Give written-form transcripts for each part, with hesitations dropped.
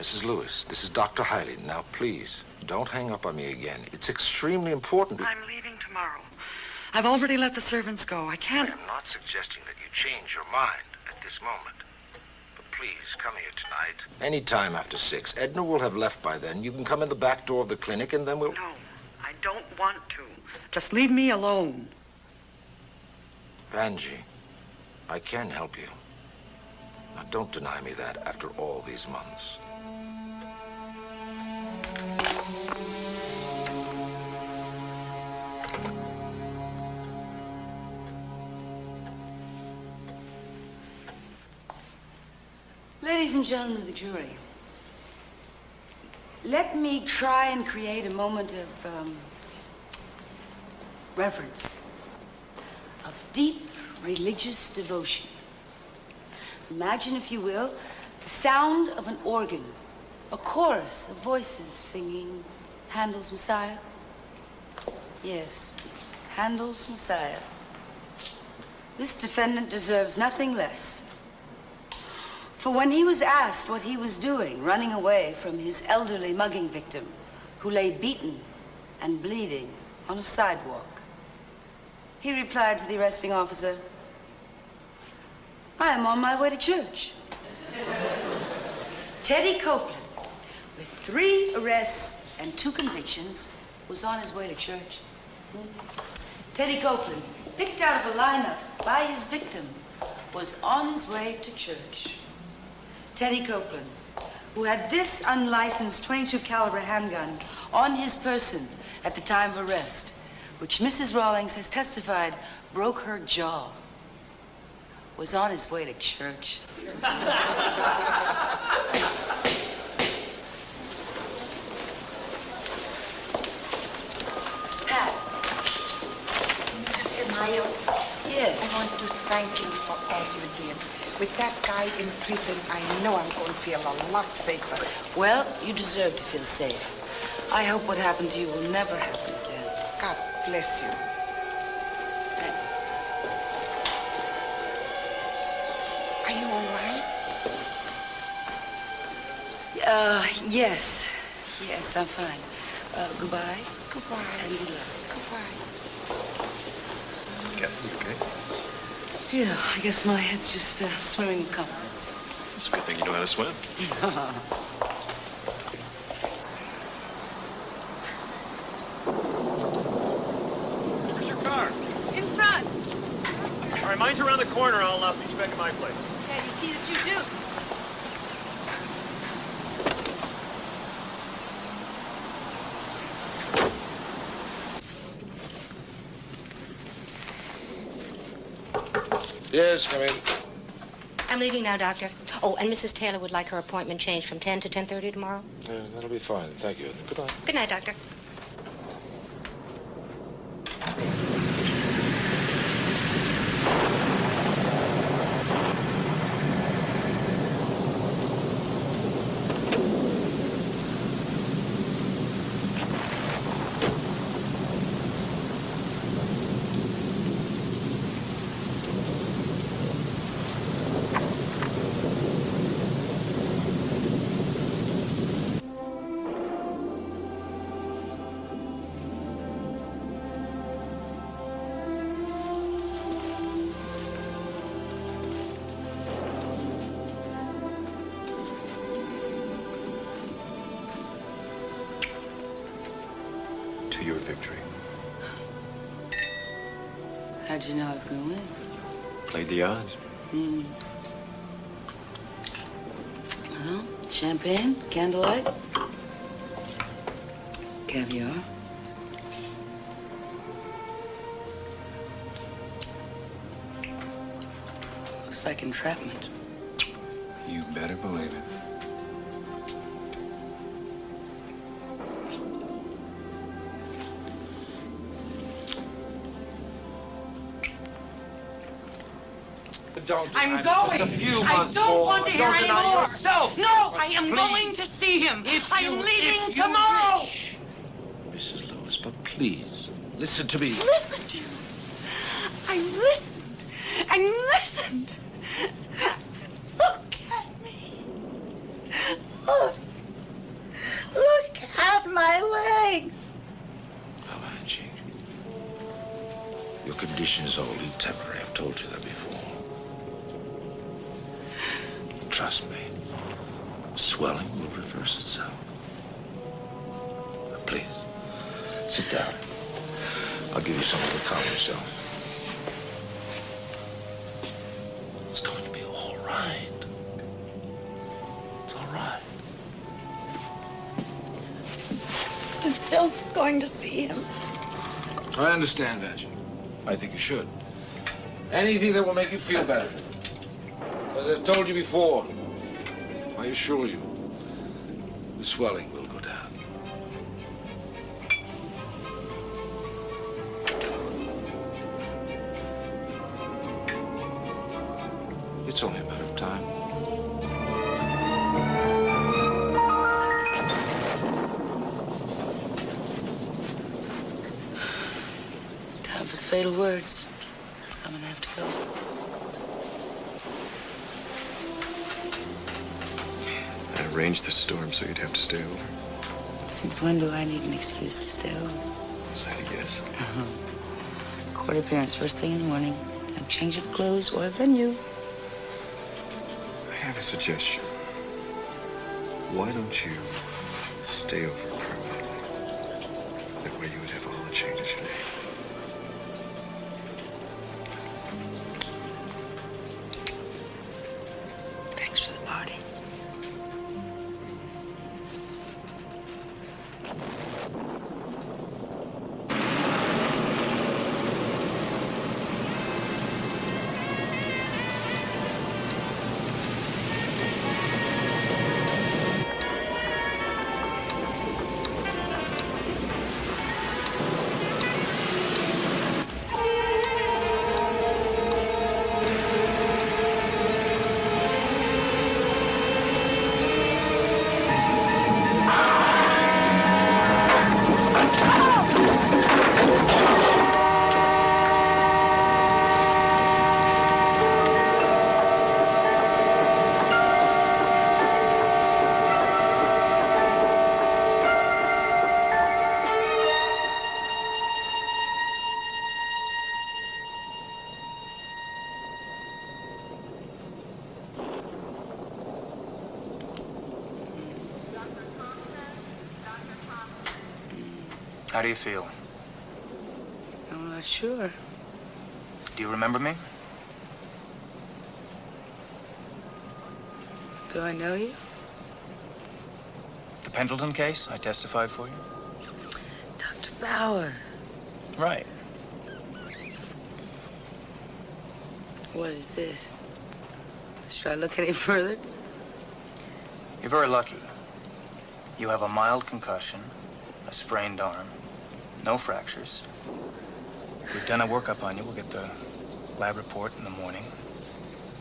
Mrs. Lewis, this is Dr. Highley. Now, please, don't hang up on me again. It's extremely important. I'm leaving tomorrow. I've already let the servants go. I can't... I am not suggesting that you change your mind at this moment. But please, come here tonight. Any time after 6. Edna will have left by then. You can come in the back door of the clinic, and then we'll... No, I don't want to. Just leave me alone. Angie, I can help you. Now, don't deny me that after all these months. Ladies and gentlemen of the jury, let me try and create a moment of reverence, of deep religious devotion. Imagine, if you will, the sound of an organ, a chorus of voices singing Handel's Messiah. Yes, Handel's Messiah. This defendant deserves nothing less. For when he was asked what he was doing, running away from his elderly mugging victim, who lay beaten and bleeding on a sidewalk, he replied to the arresting officer, "I am on my way to church." Teddy Copeland, with 3 arrests and 2 convictions, was on his way to church. Teddy Copeland, picked out of a lineup by his victim, was on his way to church. Teddy Copeland, who had this unlicensed .22 caliber handgun on his person at the time of arrest, which Mrs. Rawlings has testified broke her jaw, was on his way to church. Pat. Mrs. Amayo. Yes. I want to thank you for all you did. With that guy in prison, I know I'm going to feel a lot safer. Well, you deserve to feel safe. I hope what happened to you will never happen again. God bless you. Are you all right? Yes. Yes, I'm fine. Goodbye. Goodbye. And good luck. Goodbye. Kathy, you okay? Yeah, I guess my head's just swimming with compliments. It's a good thing you know how to swim. Where's your car? In front. All right, mine's around the corner. I'll meet you back at my place. Okay, you see that you do. Yes, come in. I'm leaving now, Doctor. Oh, and Mrs. Taylor would like her appointment changed from 10 to 10:30 tomorrow. Yeah, that'll be fine. Thank you. Good night. Good night, Doctor. To your victory. How'd you know I was going to win? Played the odds. Well, champagne, candlelight, caviar. Looks like entrapment. You better believe it. I'm going. Just a few I months don't more. want to hear Don't any deny more. yourself. No, I am Please. going to see him. I'm leaving if you tomorrow. wish. Mrs. Lewis, but please, listen to me. Listen to you. I listened and listened. Look at me. Look condition is only temporary. I've told you that before. Trust me. Swelling will reverse itself. Now, please, sit down. I'll give you something to calm yourself. It's going to be all right. It's all right. I'm still going to see him. I understand, Vanjie. I think you should. Anything that will make you feel better. As I've told you before, I assure you, the swelling will go down. It's only a matter of time. Time for the fatal words. I'm gonna have to go. I arranged the storm so you'd have to stay over. Since when do I need an excuse to stay home? Is that a yes? Court appearance first thing in the morning. No change of clothes or venue. I have a suggestion. Why don't you stay over permanently? That way you would have all the changes you need. Thanks for the party. How do you feel? I'm not sure. Do you remember me? Do I know you? The Pendleton case I testified for you? Dr. Bauer. Right. What is this? Should I look any further? You're very lucky. You have a mild concussion, a sprained arm, no fractures. We've done a workup on you. We'll get the lab report in the morning.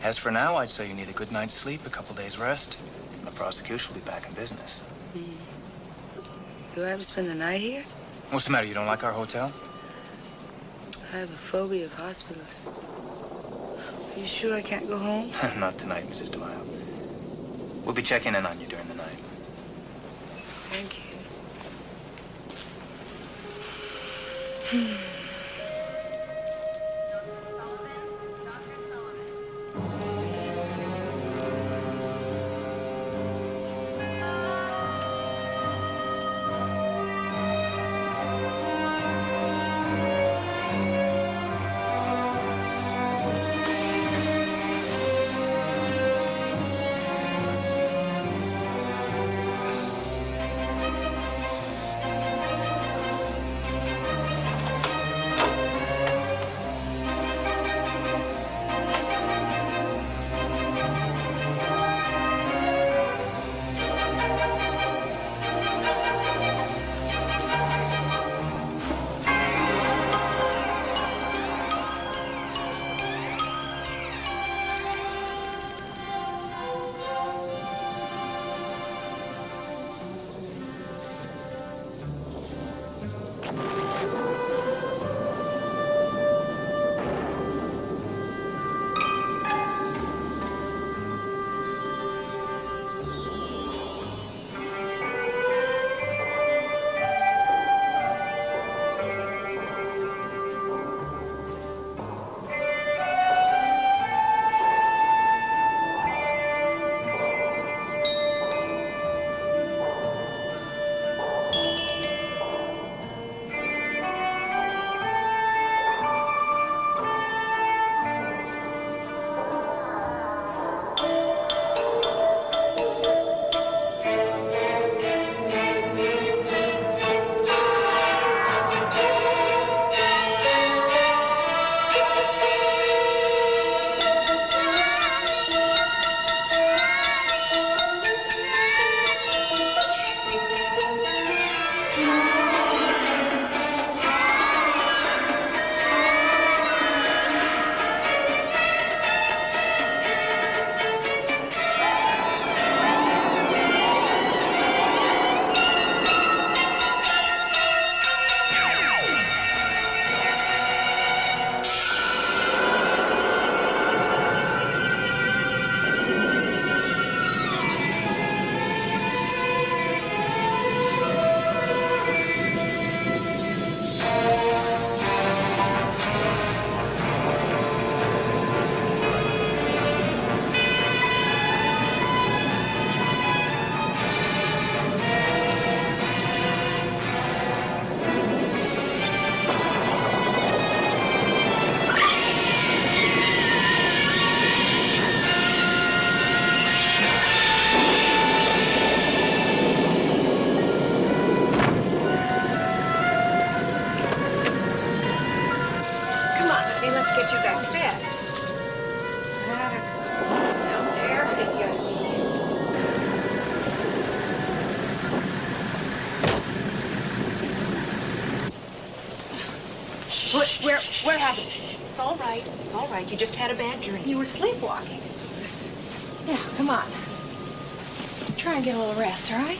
As for now, I'd say you need a good night's sleep, a couple days rest. The prosecution will be back in business. Do I have to spend the night here? What's the matter? You don't like our hotel? I have a phobia of hospitals. Are you sure I can't go home? Not tonight, Mrs. DeMaio. We'll be checking in on you during the night. Thank you. What happened? It's all right. It's all right. You just had a bad dream. You were sleepwalking. Yeah, come on. Let's try and get a little rest, all right?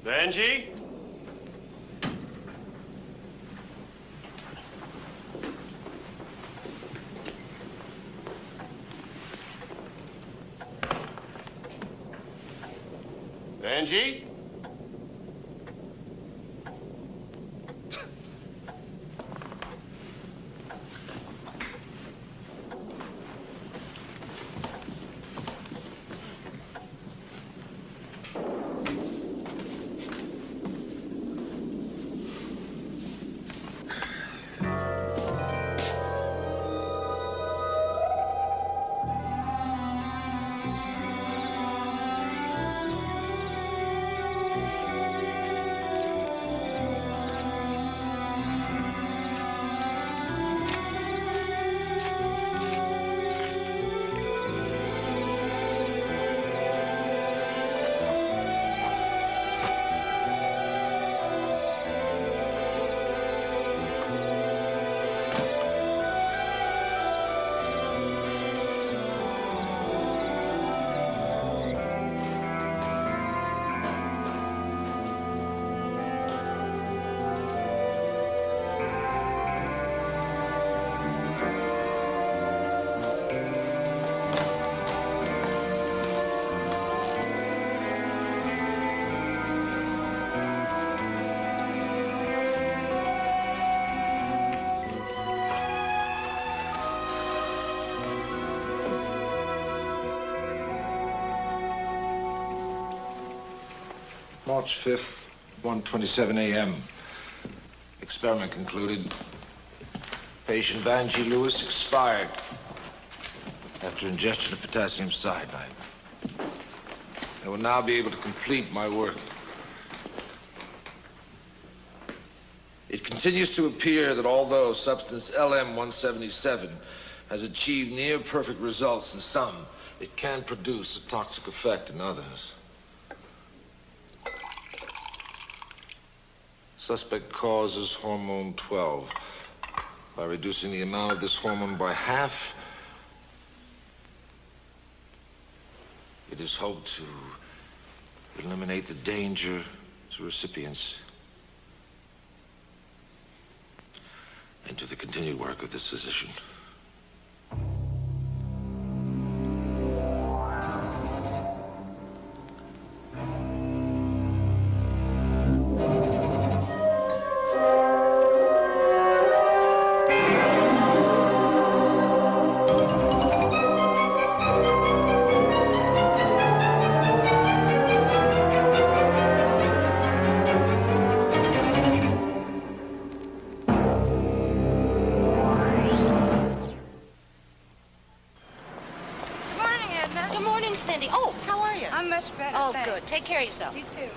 Benji? Benji? March 5th, 1:27 a.m. Experiment concluded. Patient Vanjie Lewis expired after ingestion of potassium cyanide. I will now be able to complete my work. It continues to appear that although substance LM-177 has achieved near perfect results in some, it can produce a toxic effect in others. Suspect causes hormone 12. By reducing the amount of this hormone by half, it is hoped to eliminate the danger to recipients and to the continued work of this physician. Take care of yourself. You too.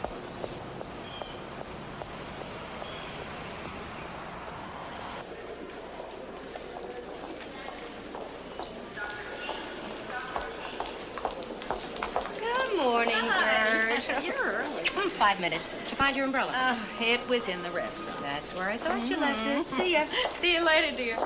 Good morning, Bird. You're early. 5 minutes. Did you find your umbrella? It was in the restroom. That's where I thought you left it. See ya. See you later, dear.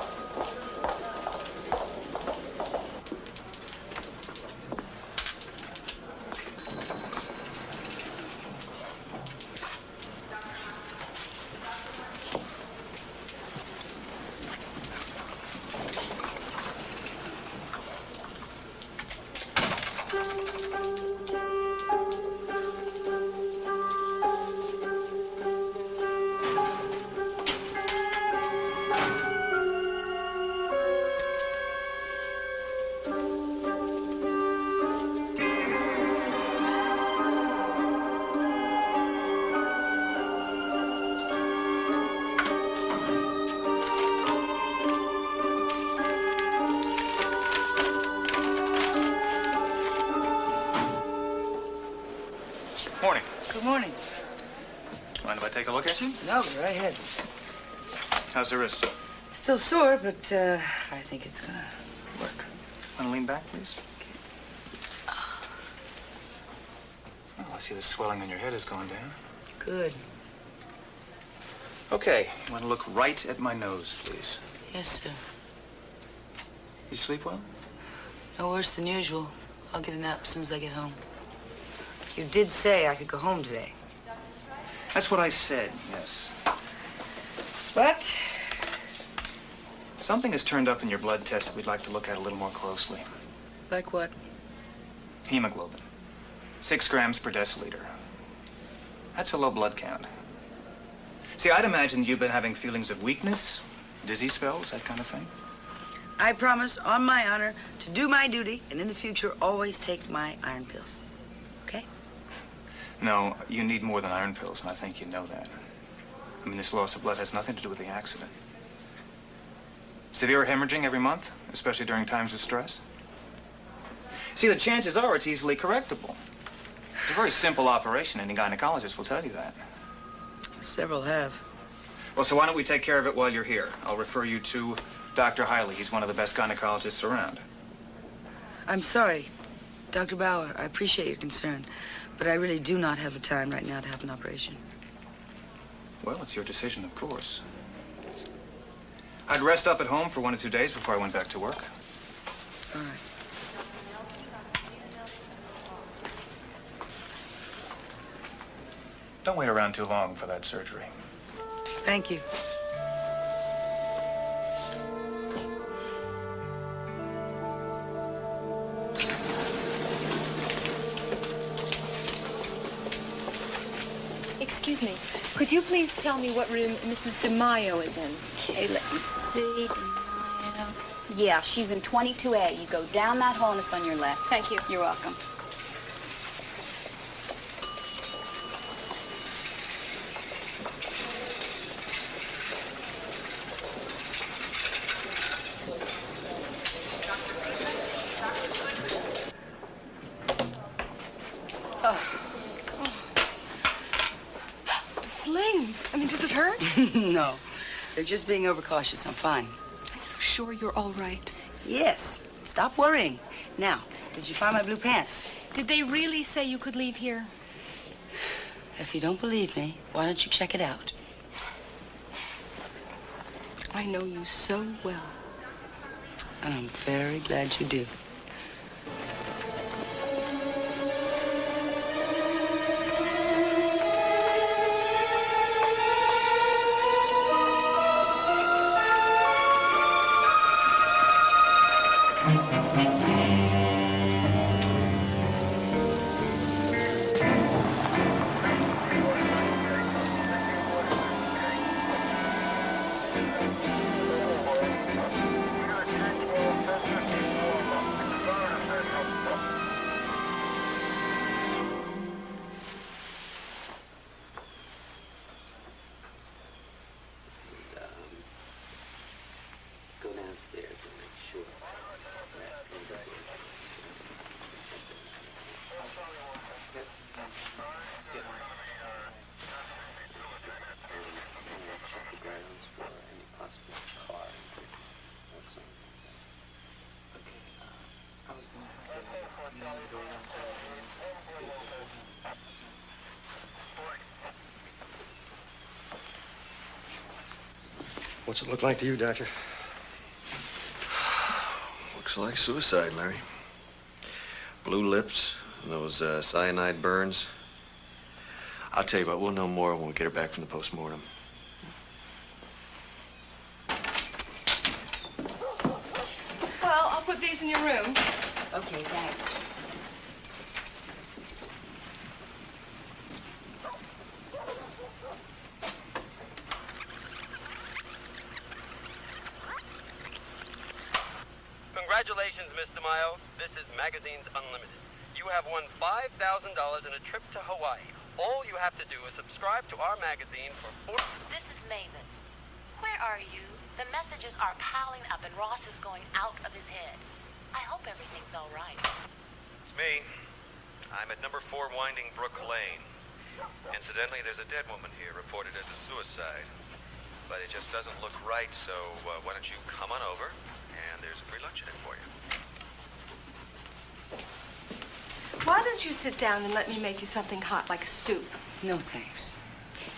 Morning. Good morning. Mind if I take a look at you? No, go right ahead. How's the wrist? Still sore, but I think it's gonna work. Want to lean back, please? Oh, I see the swelling on your head has gone down. Good. Okay, you want to look right at my nose, please. Yes, sir. You sleep well? No worse than usual. I'll get a nap as soon as I get home. You did say I could go home today. That's what I said, yes. But Something has turned up in your blood test that we'd like to look at a little more closely. like what? Hemoglobin. 6 grams per deciliter. That's a low blood count. See, I'd imagine you've been having feelings of weakness, dizzy spells, that kind of thing. I promise, on my honor, to do my duty, and in the future, always take my iron pills. Okay? No, you need more than iron pills, and I think you know that. I mean, this loss of blood has nothing to do with the accident. Severe hemorrhaging every month, especially during times of stress. See, the chances are it's easily correctable. It's a very simple operation. Any gynecologist will tell you that. Several have. Well, so why don't we take care of it while you're here? I'll refer you to Dr. Highley. He's one of the best gynecologists around. I'm sorry, Dr. Bauer. I appreciate your concern, but I really do not have the time right now to have an operation. Well, it's your decision, of course. I'd rest up at home for 1 or 2 days before I went back to work. All right. Don't wait around too long for that surgery. Thank you. Excuse me. Could you please tell me what room Mrs. DeMaio is in? Okay, let me see. Yeah, she's in 22A. You go down that hall and it's on your left. Thank you. You're welcome. The sling. I mean, does it hurt? No, they're just being overcautious. I'm fine. Are you sure you're all right? Yes. Stop worrying. Now, did you find my blue pants? Did they really say you could leave here? If you don't believe me, why don't you check it out? I know you so well. And I'm very glad you do. Go downstairs and make sure. Check the grounds for any possible car. Okay, I was going to go around to see if What's it look like to you, Doctor? Looks like suicide, Larry. Blue lips, and those cyanide burns. I'll tell you what, we'll know more when we get her back from the postmortem. Well, I'll put these in your room. Okay, thanks. Congratulations, Miss DeMaio. This is Magazines Unlimited. You have won $5,000 and a trip to Hawaii. All you have to do is subscribe to our magazine for This is Mavis. Where are you? The messages are piling up and Ross is going out of his head. I hope everything's all right. It's me. I'm at number 4 Winding Brook Lane. Incidentally, there's a dead woman here reported as a suicide. But it just doesn't look right, so why don't you come on over, and there's a free lunch in it for you. Why don't you sit down and let me make you something hot, like a soup? No, thanks.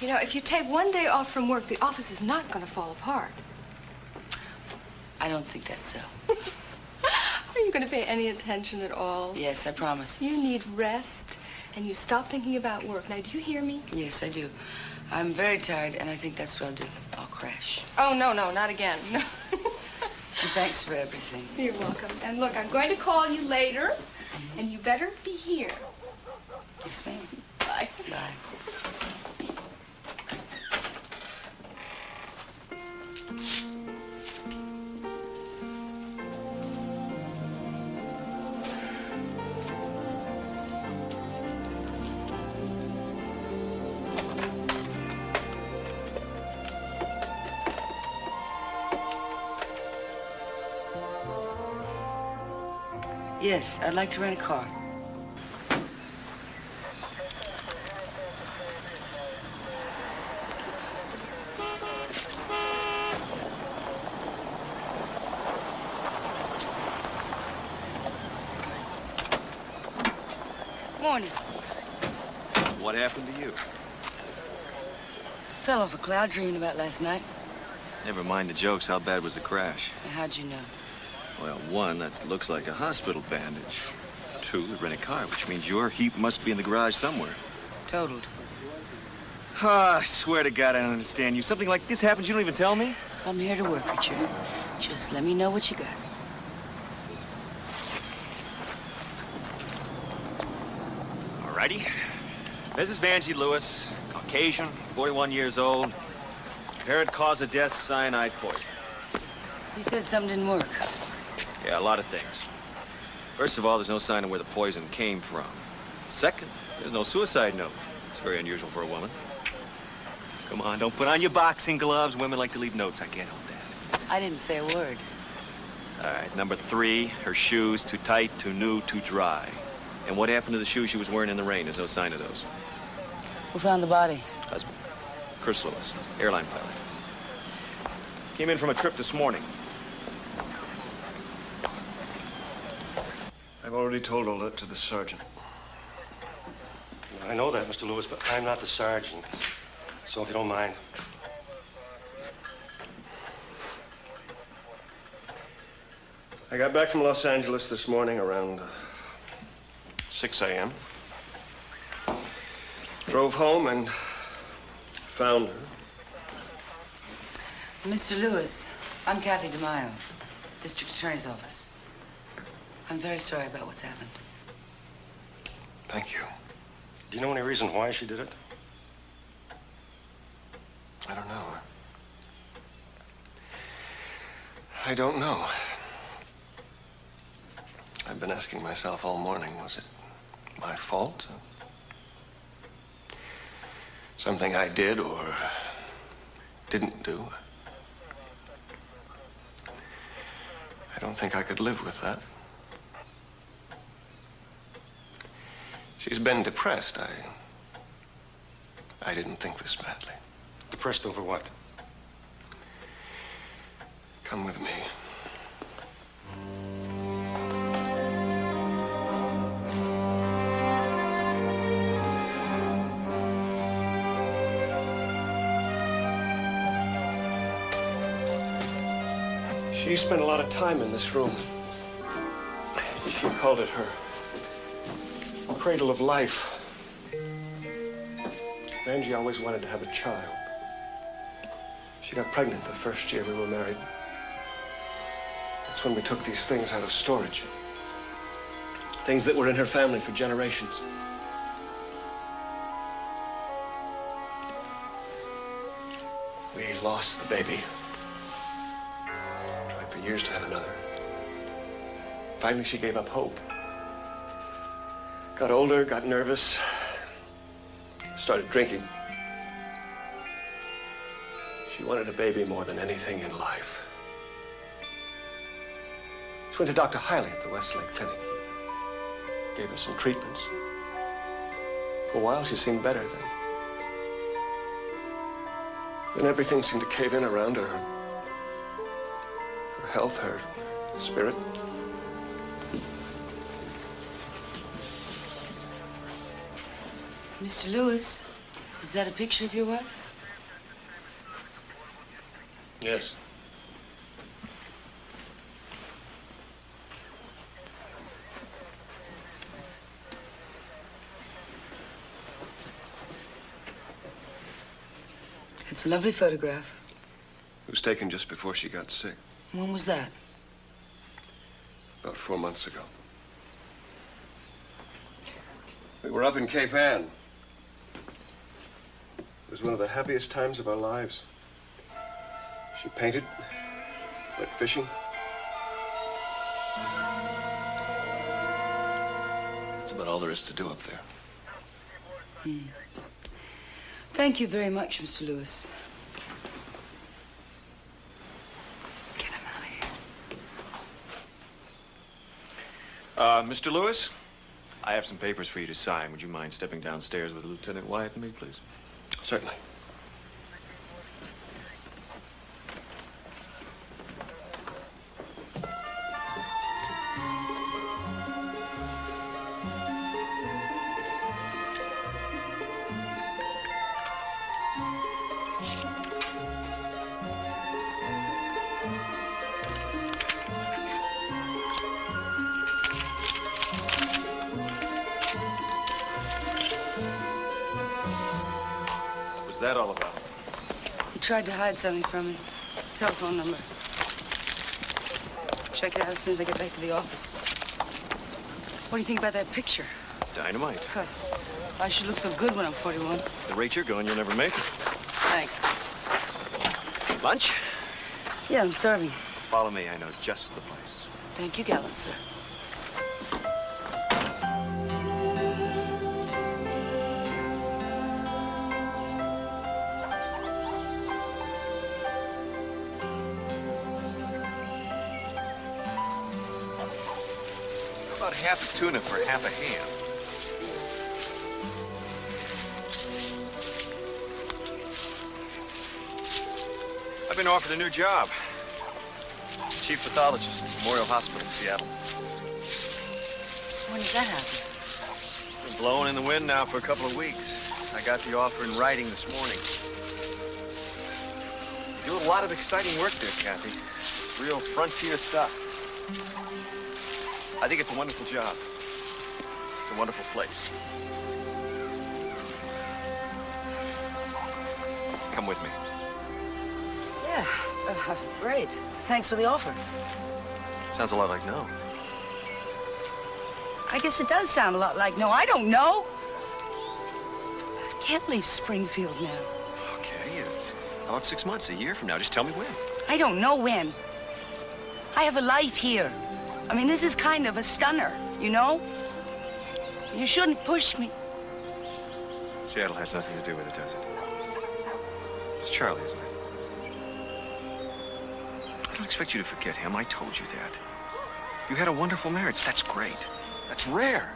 You know, if you take 1 day off from work, the office is not going to fall apart. I don't think that's so. Are you going to pay any attention at all? Yes, I promise. You need rest. and you stop thinking about work. Now, do you hear me? Yes, I do. I'm very tired, and I think that's what I'll do. I'll crash. Oh, no, not again. No. And thanks for everything. You're welcome. And look, I'm going to call you later, and you better be here. Yes, ma'am. Bye. Bye. Yes, I'd like to rent a car. Morning. What happened to you? Fell off a cloud dreaming about last night. Never mind the jokes. How bad was the crash? How'd you know? Well, one, that looks like a hospital bandage. Two, we rent a car, which means your heap must be in the garage somewhere. Totaled. I swear to God I don't understand you. Something like this happens, you don't even tell me? I'm here to work, Richard. Just let me know what you got. Alrighty. Mrs. Vanjie Lewis, Caucasian, 41 years old. Apparent cause of death, cyanide poison. You said something didn't work. Yeah, a lot of things. First of all, there's no sign of where the poison came from. Second, there's no suicide note. It's very unusual for a woman. Come on, don't put on your boxing gloves. Women like to leave notes. I can't help that. I didn't say a word. All right, number three, her shoes, too tight, too new, too dry. And what happened to the shoes she was wearing in the rain? There's no sign of those. Who found the body? Husband. Chris Lewis, airline pilot. Came in from a trip this morning. I've already told all that to the sergeant. I know that, Mr. Lewis, but I'm not the sergeant. So if you don't mind. I got back from Los Angeles this morning around 6 a.m. Drove home and found her. Mr. Lewis, I'm Kathy DeMaio, District Attorney's Office. I'm very sorry about what's happened. Thank you. Do you know any reason why she did it? I don't know. I don't know. I've been asking myself all morning, was it my fault? Something I did or didn't do? I don't think I could live with that. She's been depressed. I didn't think this badly. Depressed over what? Come with me. She spent a lot of time in this room. She called it her cradle of life. Vanjie always wanted to have a child. She got pregnant the first year we were married. That's when we took these things out of storage. Things that were in her family for generations. We lost the baby. Tried for years to have another. Finally, she gave up hope. Got older, got nervous, started drinking. She wanted a baby more than anything in life. She went to Dr. Highley at the Westlake Clinic. He gave her some treatments. For a while, she seemed better then. Then everything seemed to cave in around her. Her health, her spirit. Mr. Lewis, is that a picture of your wife? Yes. It's a lovely photograph. It was taken just before she got sick. When was that? About 4 months ago. We were up in Cape Ann. It was one of the happiest times of our lives. She painted, went fishing. That's about all there is to do up there. Thank you very much, Mr. Lewis. Mr. Lewis, I have some papers for you to sign. Would you mind stepping downstairs with Lieutenant Wyatt and me, please? Certainly. What's that all about? He tried to hide something from me. Telephone number. Check it out as soon as I get back to the office. What do you think about that picture? Dynamite. Huh. I should look so good when I'm 41. The rate you're going, you'll never make it. Thanks. Lunch? Yeah, I'm starving. Follow me. I know just the place. Thank you, gallant sir. About half a tuna for half a ham. I've been offered a new job. Chief pathologist, Memorial Hospital in Seattle. When did that happen? Been blowing in the wind now for a couple of weeks. I got the offer in writing this morning. You do a lot of exciting work there, Kathy. It's real frontier stuff. I think it's a wonderful job. It's a wonderful place. Come with me. Yeah, great. Thanks for the offer. Sounds a lot like no. I guess it does sound a lot like no. I don't know. I can't leave Springfield now. Okay, how about 6 months, a year from now? Just tell me when. I don't know when. I have a life here. I mean, this is kind of a stunner, you know? You shouldn't push me. Seattle has nothing to do with it, does it? It's Charlie, isn't it? I don't expect you to forget him. I told you that. You had a wonderful marriage. That's great. That's rare.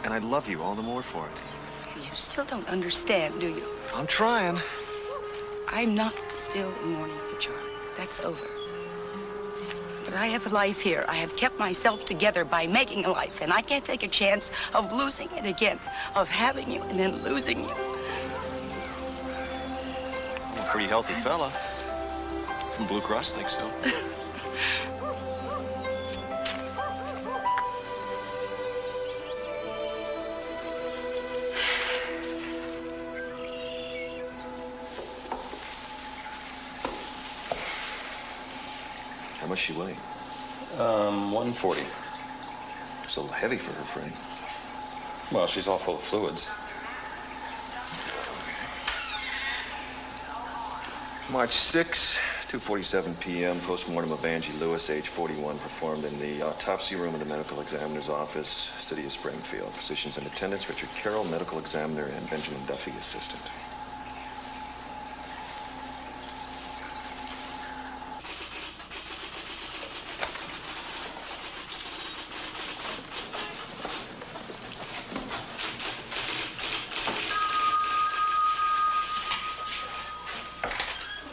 And I love you all the more for it. You still don't understand, do you? I'm trying. I'm not still in mourning for Charlie. That's over. But I have a life here. I have kept myself together by making a life, and I can't take a chance of losing it again, of having you and then losing you. I'm a pretty healthy fella. From Blue Cross, think so. How much she weigh? 140. It's a little heavy for her frame. Well, she's all full of fluids. March 6, 2:47 p.m. Postmortem of Angie Lewis, age 41, performed in the autopsy room of the medical examiner's office, City of Springfield. Physicians in attendance: Richard Carroll, medical examiner, and Benjamin Duffy, assistant.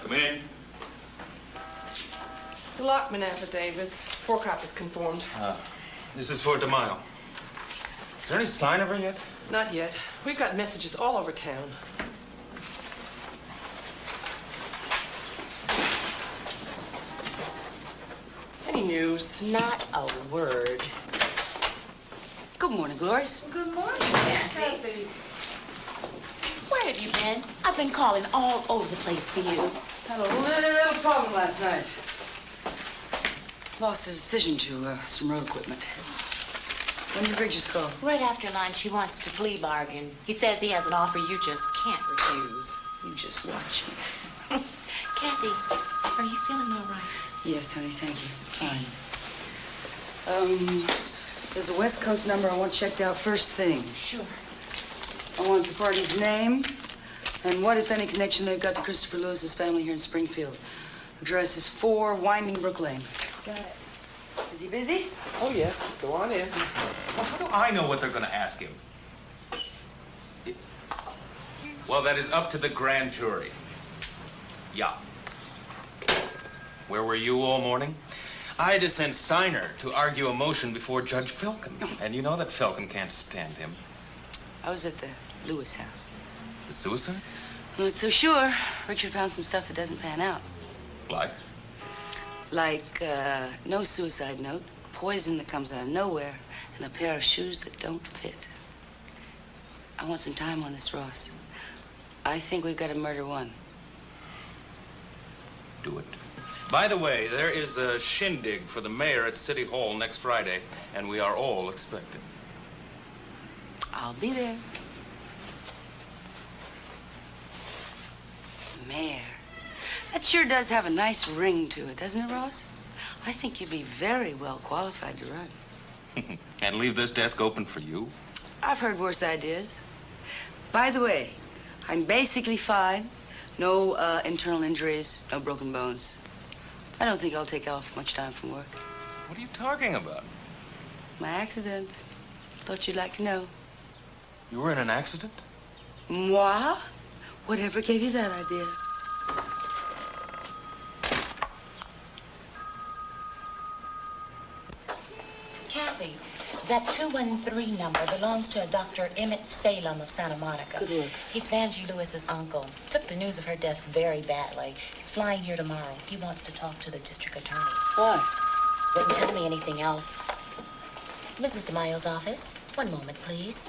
Come in. The Lockman affidavits. 4 copies conformed. This is for DeMaio. Is there any sign of her yet? Not yet. We've got messages all over town. Any news? Not a word. Good morning, Glorious. Good morning, Kathy. Where Where have you been? I've been calling all over the place for you. Had a little problem last night. Lost the decision to some road equipment. When did Bridges call? Right after lunch, he wants to plea bargain. He says he has an offer you just can't refuse. You just watch me. Kathy, are you feeling all right? Yes, honey, thank you. Fine. There's a West Coast number I want checked out first thing. Sure. I want the party's name and what, if any, connection they've got to Christopher Lewis's family here in Springfield. Address is 4 Winding Brook Lane. Got it. Is he busy? Oh, yes. Go on in. Well, how do I know what they're going to ask him? Well, that is up to the grand jury. Yeah. Where were you all morning? I had to send Steiner to argue a motion before Judge Felkin. And you know that Felkin can't stand him. I was at the Lewis house. The suicide? I'm not so sure. Richard found some stuff that doesn't pan out. Like? Like, no suicide note, poison that comes out of nowhere, and a pair of shoes that don't fit. I want some time on this, Ross. I think we've got a murder one. Do it. By the way, there is a shindig for the mayor at City Hall next Friday, and we are all expected. I'll be there. Mayor. That sure does have a nice ring to it, doesn't it, Ross? I think you'd be very well qualified to run. And leave this desk open for you? I've heard worse ideas. By the way, I'm basically fine. No internal injuries, no broken bones. I don't think I'll take off much time from work. What are you talking about? My accident. Thought you'd like to know. You were in an accident? Moi? Whatever gave you that idea? Kathy, that 213 number belongs to a Dr. Emmett Salem of Santa Monica. Good work. He's Vanjie Lewis's uncle. Took the news of her death very badly. He's flying here tomorrow. He wants to talk to the district attorney. Why? Wouldn't tell me anything else. Mrs. DeMayo's office. One moment, please.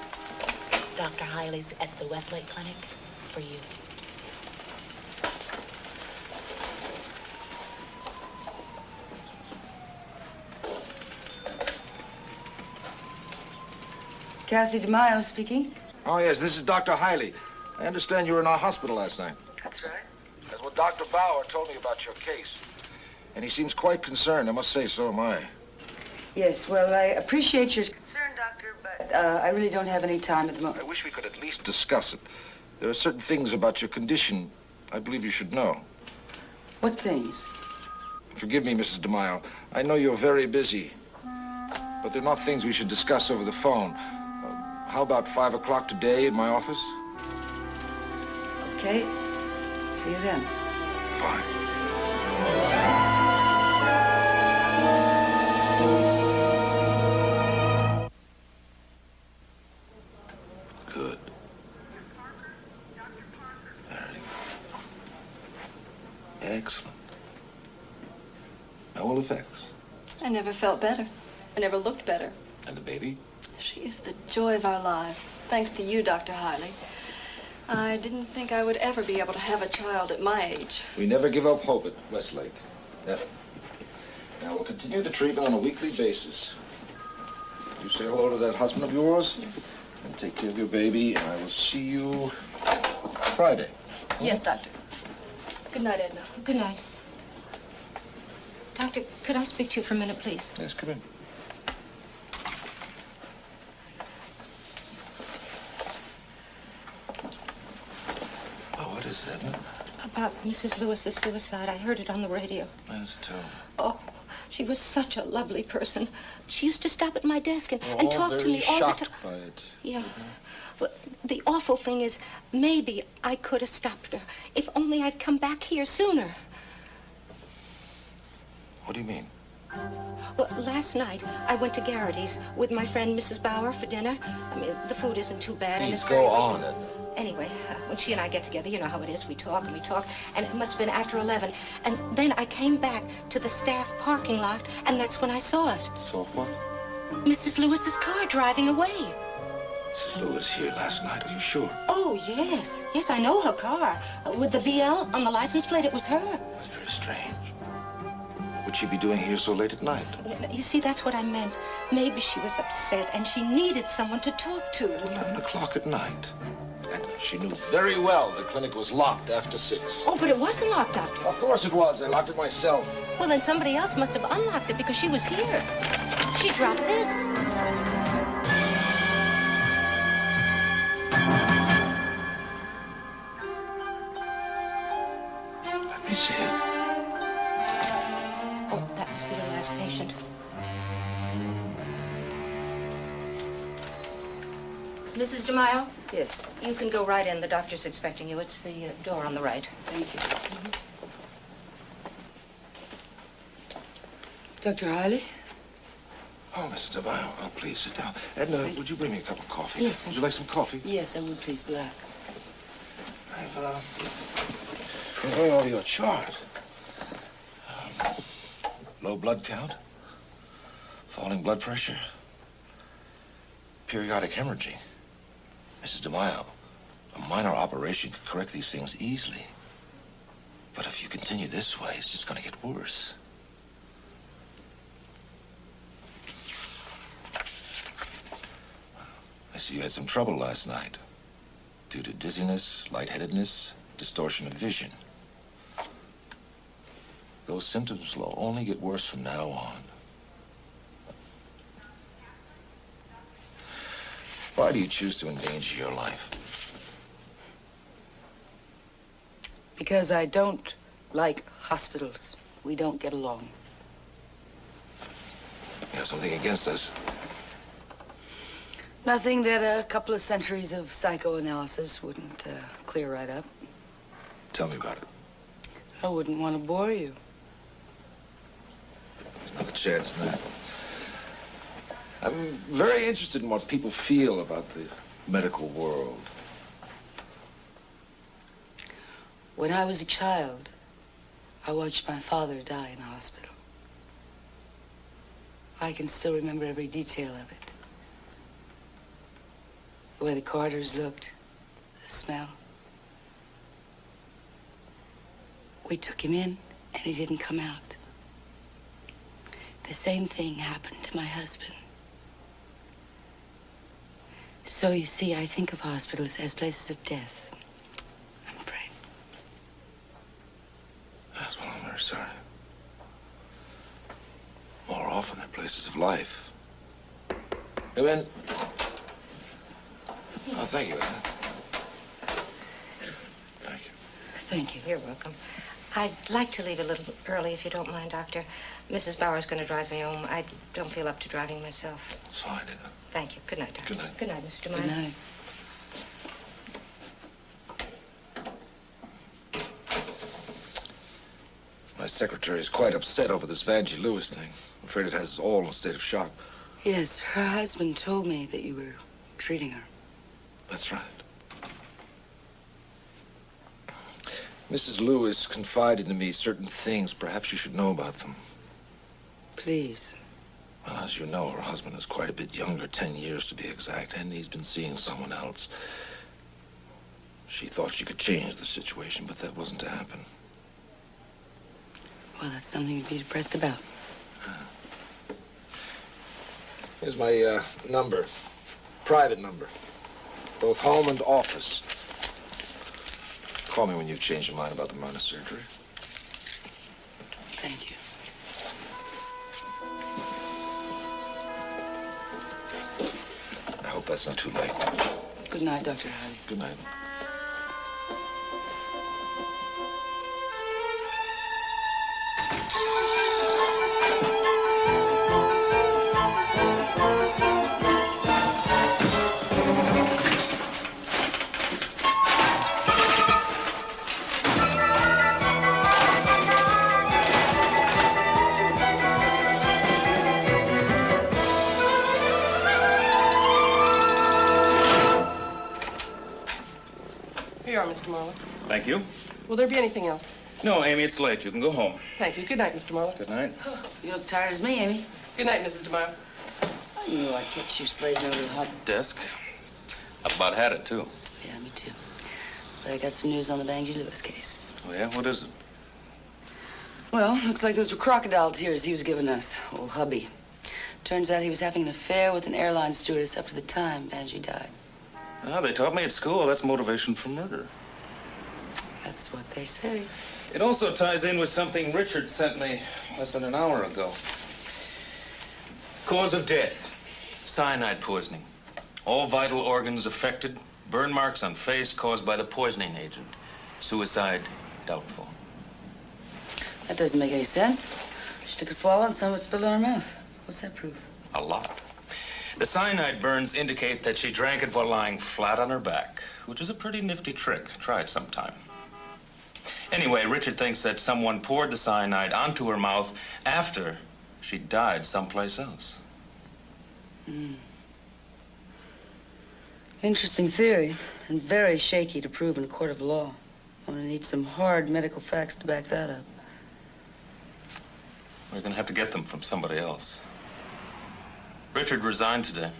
Dr. Highley's at the Westlake Clinic for you. Kathy DeMayo speaking. Oh, yes, this is Dr. Highley. I understand you were in our hospital last night. That's right. That's what Dr. Bauer told me about your case. And he seems quite concerned. I must say, so am I. Yes, well, I appreciate your concern, Doctor, but I really don't have any time at the moment. I wish we could at least discuss it. There are certain things about your condition I believe you should know. What things? Forgive me, Mrs. DeMayo. I know you're very busy. But they're not things we should discuss over the phone. How about 5 o'clock today in my office? Okay. See you then. Fine. Good. Very good. Excellent. No ill effects. I never felt better. I never looked better. And the baby? She is the joy of our lives, thanks to you, Dr. Highley. I didn't think I would ever be able to have a child at my age. We never give up hope at Westlake. Never. Now, we'll continue the treatment on a weekly basis. You say hello to that husband of yours, and take care of your baby, and I will see you Friday. Yes, Doctor. Good night, Edna. Good night. Doctor, could I speak to you for a minute, please? Yes, come in. What is it, Edna? About Mrs. Lewis's suicide. I heard it on the radio. That's terrible. Oh, she was such a lovely person. She used to stop at my desk and We're talk to me all the time. shocked by it. Yeah. Well, the awful thing is, maybe I could have stopped her. If only I'd come back here sooner. What do you mean? Well, last night, I went to Garrity's with my friend Mrs. Bauer for dinner. I mean, the food isn't too bad. And Please it's go very on, reasonable. Edna. Anyway, when she and I get together, you know how it is. We talk and we talk, and it must have been after 11. And then I came back to the staff parking lot, and that's when I saw it. Saw what? Mrs. Lewis's car driving away. Mrs. Lewis here last night, are you sure? Oh, yes. Yes, I know her car. With the VL on the license plate, it was her. That's very strange. What'd she be doing here so late at night? You see, that's what I meant. Maybe she was upset and she needed someone to talk to. 11 o'clock at night. And she knew very well the clinic was locked after 6. Oh, but it wasn't locked, Doctor. Of course it was. I locked it myself. Well, then somebody else must have unlocked it because she was here. She dropped this. Let me see it. Oh, that must be the last patient. Mrs. DeMaio? Yes. You can go right in. The doctor's expecting you. It's the door on the right. Thank you. Dr. Highley? Oh, Mrs. DeMaio, oh, please sit down. Edna, would you bring me a cup of coffee? Yes. Would you like some coffee? Yes, I would, please, Black. I've been going over your chart. Low blood count, falling blood pressure, periodic hemorrhaging. Mrs. DeMaio, a minor operation could correct these things easily. But if you continue this way, it's just going to get worse. I see you had some trouble last night due to dizziness, lightheadedness, distortion of vision. Those symptoms will only get worse from now on. Why do you choose to endanger your life? Because I don't like hospitals. We don't get along. You have something against us? Nothing that a couple of centuries of psychoanalysis wouldn't clear right up. Tell me about it. I wouldn't want to bore you. There's not a chance in that. I'm very interested in what people feel about the medical world. When I was a child, I watched my father die in a hospital. I can still remember every detail of it. The way the corridors looked, the smell. We took him in, and he didn't come out. The same thing happened to my husband. So, you see, I think of hospitals as places of death. I'm afraid. Yes, well, I'm very sorry. More often, they're places of life. Come in. Oh, thank you, Edna. Thank you. Thank you. You're welcome. I'd like to leave a little early, if you don't mind, Doctor. Mrs. Bauer's going to drive me home. I don't feel up to driving myself. It's fine, Edna. Thank you. Good night, Doctor. Good night. Good night, Mr. DeMaio. Good night. My secretary is quite upset over this Vanjie Lewis thing. I'm afraid it has us all in a state of shock. Yes, her husband told me that you were treating her. That's right. Mrs. Lewis confided to me certain things. Perhaps you should know about them. Please. Well, as you know, her husband is quite a bit younger, 10 years to be exact, and he's been seeing someone else. She thought she could change the situation, but that wasn't to happen. Well, that's something to be depressed about. Here's my number. Private number. Both home and office. Call me when you've changed your mind about the minor surgery. Thank you. I hope that's not too late. Good night, Dr. Highley. Good night. Here you are, Mr. Marlowe. Thank you. Will there be anything else? No, Amy, it's late. You can go home. Thank you. Good night, Mr. Marlowe. Good night. You look tired as me, Amy. Good night, Mrs. DeMaio. I knew I'd catch you slaving over the hot Desk. I've about had it, too. Yeah, me too. But I got some news on the Bangy Lewis case. Oh, yeah? What is it? Well, looks like those were crocodile tears he was giving us, old hubby. Turns out he was having an affair with an airline stewardess up to the time Bangy died. Ah, they taught me at school that's motivation for murder. That's what they say. It also ties in with something Richard sent me less than an hour ago. Cause of death, cyanide poisoning. All vital organs affected, burn marks on face caused by the poisoning agent. Suicide, doubtful. That doesn't make any sense. She took a swallow and some of it spilled on her mouth. What's that prove? A lot. The cyanide burns indicate that she drank it while lying flat on her back, which is a pretty nifty trick. Try it sometime. Anyway, Richard thinks that someone poured the cyanide onto her mouth after she died someplace else. Interesting theory, and very shaky to prove in a court of law. I'm gonna need some hard medical facts to back that up. We're gonna have to get them from somebody else. Richard resigned today.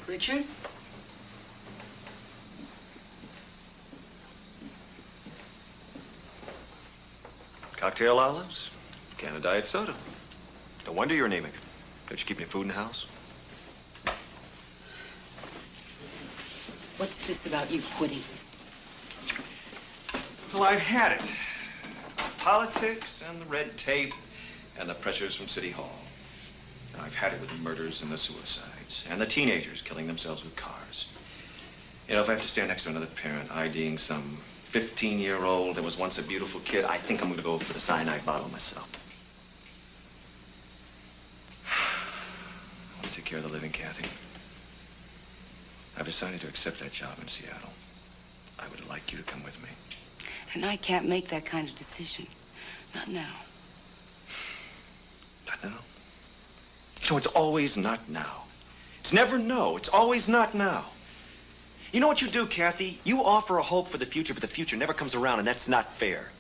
Richard? Cocktail olives, can of diet soda. No wonder you're anemic. Don't you keep any food in the house? What's this about you quitting? Well, I've had it. Politics and the red tape and the pressures from City Hall. And I've had it with the murders and the suicides and the teenagers killing themselves with cars. You know, if I have to stand next to another parent IDing some 15-year-old that was once a beautiful kid, I think I'm going to go for the cyanide bottle myself. I want to take care of the living, Kathy. I've decided to accept that job in Seattle. I would like you to come with me. And I can't make that kind of decision. Not now. Not now? You know, it's always not now. It's never no. It's always not now. You know what you do, Kathy? You offer a hope for the future, but the future never comes around, and that's not fair.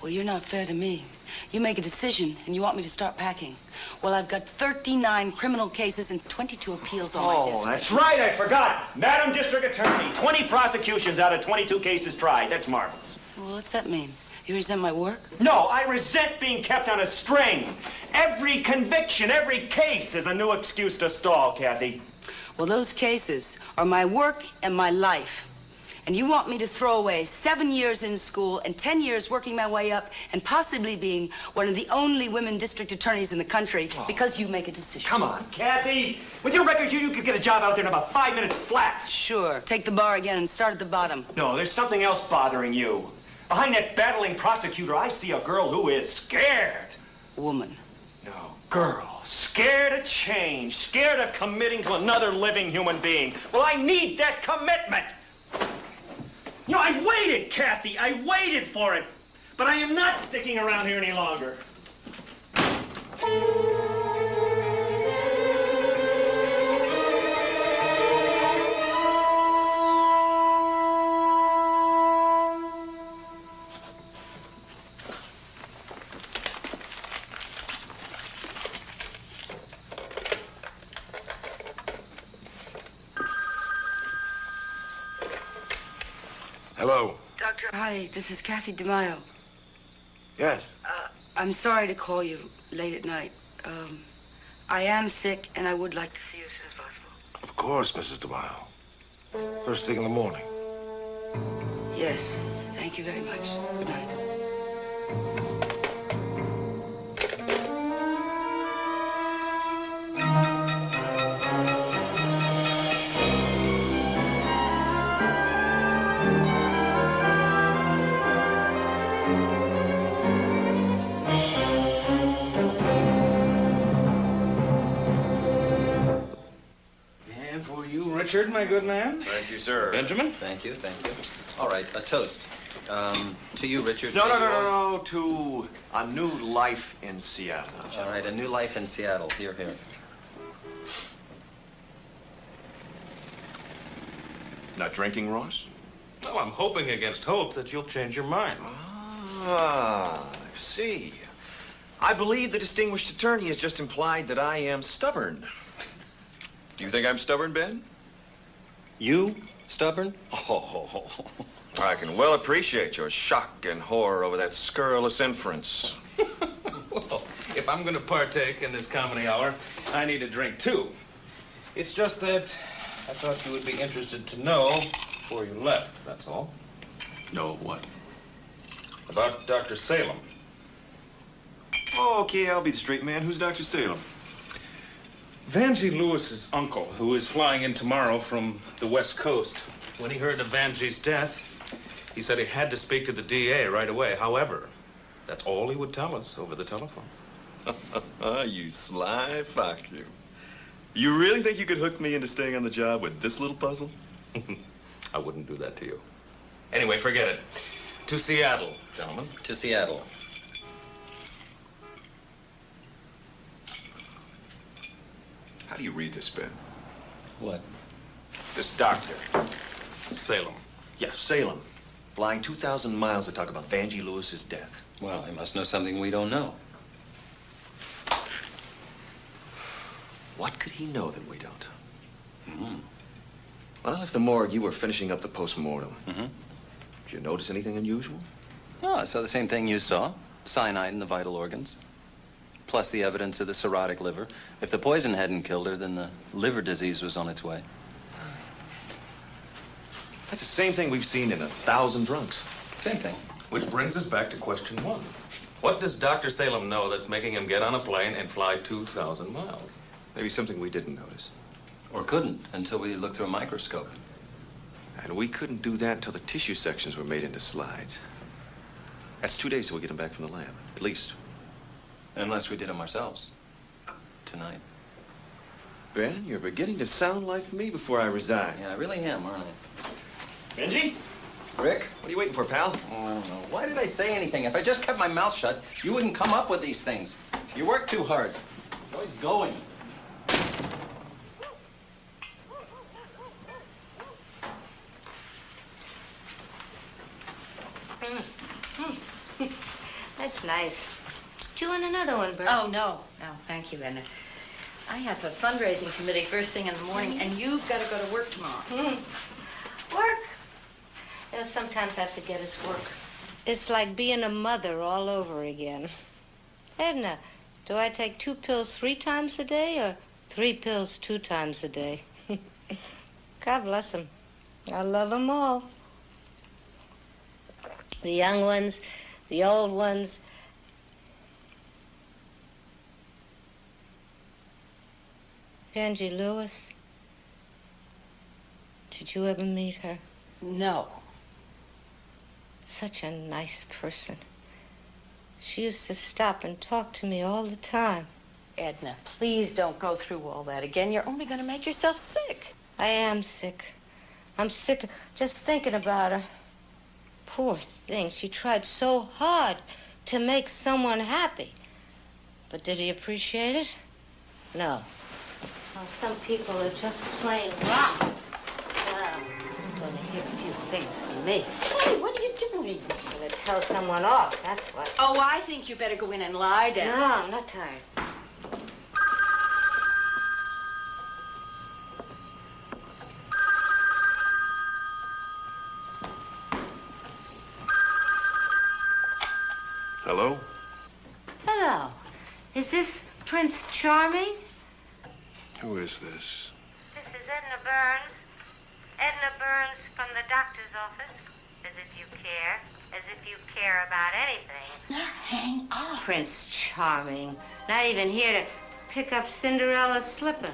Well, you're not fair to me. You make a decision, and you want me to start packing. Well, I've got 39 criminal cases and 22 appeals on my desk. Oh, that's right. I forgot. Madam District Attorney, 20 prosecutions out of 22 cases tried. That's marvelous. Well, what's that mean? You resent my work? No, I resent being kept on a string. Every conviction, every case is a new excuse to stall, Kathy. Well, those cases are my work and my life. And you want me to throw away 7 years in school and 10 years working my way up and possibly being one of the only women district attorneys in the country because you make a decision. Come on, Kathy. With your record, you could get a job out there in about 5 minutes flat. Sure. Take the bar again and start at the bottom. No, there's something else bothering you. Behind that battling prosecutor, I see a girl who is scared. Woman. No, girl. Scared of change. Scared of committing to another living human being. Well, I need that commitment. You know, I waited, Kathy. I waited for it. But I am not sticking around here any longer. Hello. Doctor, hi, this is Kathy DeMaio. Yes. I'm sorry to call you late at night. I am sick, and I would like to see you as soon as possible. Of course, Mrs. DeMaio. First thing in the morning. Yes, thank you very much. Good night. Richard, my good man. Thank you, sir. Benjamin? Thank you, thank you. All right, a toast. To you, Richard. No, to a new life in Seattle. All right, a new life in Seattle. Here, here. Not drinking, Ross? Well, I'm hoping against hope that you'll change your mind. Ah, I see. I believe the distinguished attorney has just implied that I am stubborn. Do you think I'm stubborn, Ben? You stubborn? Oh, I can well appreciate your shock and horror over that scurrilous inference. Well, if I'm going to partake in this comedy hour, I need a drink, too. It's just that I thought you would be interested to know before you left, that's all. No, what? About Dr. Salem. Oh, okay, I'll be the straight man. Who's Dr. Salem? Vanjie Lewis's uncle, who is flying in tomorrow from the West Coast. When he heard of Vanjie's death, he said he had to speak to the DA right away. However, that's all he would tell us over the telephone. You sly fox, you. You really think you could hook me into staying on the job with this little puzzle? I wouldn't do that to you. Anyway, forget it. To Seattle, gentlemen. To Seattle. How do you read this, Ben? What? This doctor. Salem. Yeah, Salem. Flying 2,000 miles to talk about Vanjie Lewis's death. Well, he must know something we don't know. What could he know that we don't? When I left the morgue, you were finishing up the post-mortem. Did you notice anything unusual? Oh, I saw the same thing you saw. Cyanide in the vital organs. Plus the evidence of the cirrhotic liver. If the poison hadn't killed her, then the liver disease was on its way. That's the same thing we've seen in 1,000 drunks. Same thing. Which brings us back to question one. What does Dr. Salem know that's making him get on a plane and fly 2,000 miles? Maybe something we didn't notice. Or couldn't until we looked through a microscope. And we couldn't do that until the tissue sections were made into slides. That's 2 days till we get them back from the lab, at least. Unless we did them ourselves. Tonight. Ben, you're beginning to sound like me before I resign. Yeah, I really am, aren't I? Benji? Rick? What are you waiting for, pal? Oh, I don't know. Why did I say anything? If I just kept my mouth shut, you wouldn't come up with these things. You work too hard. You're always going. That's nice. Do you want another one, Bert? Oh, no. No, thank you, Edna. I have a fundraising committee first thing in the morning, and you've got to go to work tomorrow. Work? You know, sometimes I forget it's work. It's like being a mother all over again. Edna, do I take 2 pills 3 times a day or 3 pills 2 times a day? God bless them. I love them all. The young ones, the old ones. Vanjie Lewis. Did you ever meet her? No. Such a nice person. She used to stop and talk to me all the time. Edna, please don't go through all that again. You're only going to make yourself sick. I am sick. I'm sick just thinking about her. Poor thing. She tried so hard to make someone happy. But did he appreciate it? No. Well, some people are just plain rotten. Well, I'm going to hear a few things from me. Hey, what are you doing? I'm going to tell someone off, that's what. Oh, I think you better go in and lie down. No, I'm not tired. Hello? Hello. Is this Prince Charming? Who is this? This is Edna Burns. Edna Burns from the doctor's office. As if you care. As if you care about anything. Hang on. Prince Charming. Not even here to pick up Cinderella's slipper.